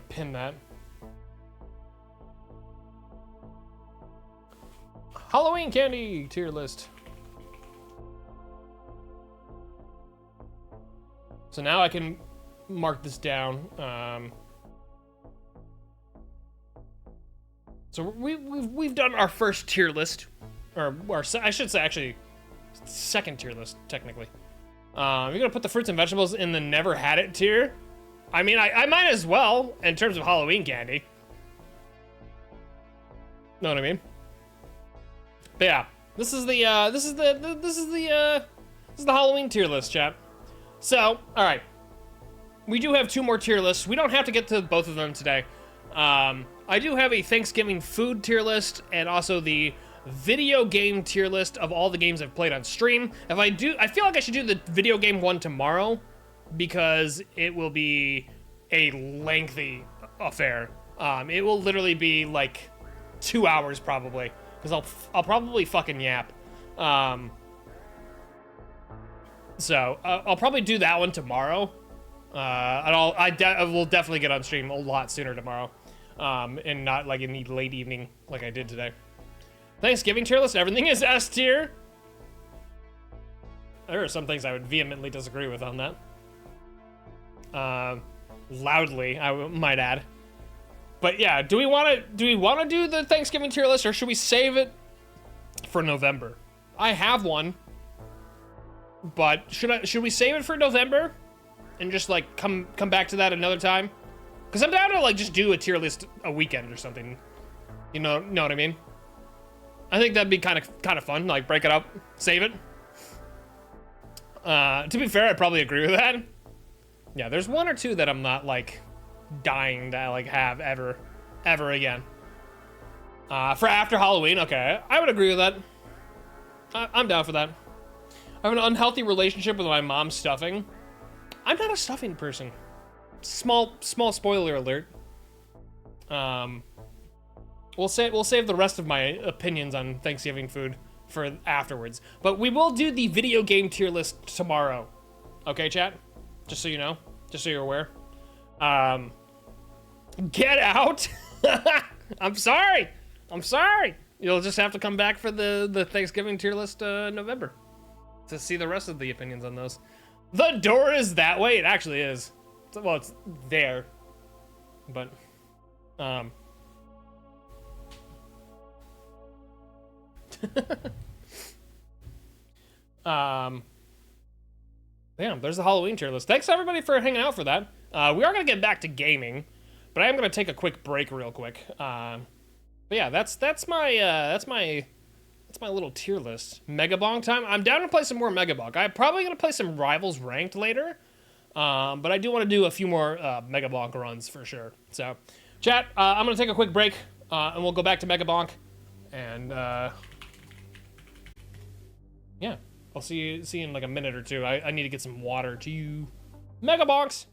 pin that. Halloween candy tier list. So now I can mark this down. So we've done our first tier list, or I should say actually second tier list technically. You're gonna put the fruits and vegetables in the never had it tier. I mean, I might as well in terms of Halloween candy. Know what I mean? But yeah, this is the Halloween tier list, chat. So, all right, we do have 2 more tier lists. We don't have to get to both of them today. I do have a Thanksgiving food tier list and also the video game tier list of all the games I've played on stream. I feel like I should do the video game one tomorrow because it will be a lengthy affair. It will literally be like 2 hours probably because I'll probably fucking yap. So I'll probably do that one tomorrow. And I will definitely get on stream a lot sooner tomorrow. And not like in the late evening like I did today. Thanksgiving tier list, everything is S tier. There are some things I would vehemently disagree with on that. Loudly, I might add. But yeah, do we want to do the Thanksgiving tier list or should we save it for November? I have one. But should we save it for November and just like come back to that another time? Cuz I'm down to like just do a tier list a weekend or something. You know what I mean? I think that'd be kind of fun, like break it up, save it. To be fair, I'd probably agree with that. Yeah, there's 1 or 2 that I'm not like dying to like have ever again. For after Halloween, okay, I would agree with that. I'm down for that. I have an unhealthy relationship with my mom's stuffing. I'm not a stuffing person. Small spoiler alert. We'll save the rest of my opinions on Thanksgiving food for afterwards. But we will do the video game tier list tomorrow. Okay, chat? Just so you know. Just so you're aware. Get out! I'm sorry! You'll just have to come back for the Thanksgiving tier list November to see the rest of the opinions on those. The door is that way. It actually is. Well, it's there. But, damn, there's the Halloween tier list. Thanks everybody for hanging out for that. We are gonna get back to gaming, but I am gonna take a quick break real quick. But yeah, that's my little tier list. Megabonk time. I'm down to play some more Megabonk. I'm probably gonna play some Rivals Ranked later. But I do want to do a few more Megabonk runs for sure. So, chat, I'm gonna take a quick break, and we'll go back to Megabonk, and yeah, I'll see you in like a minute or two. I need to get some water to you. Megabonks!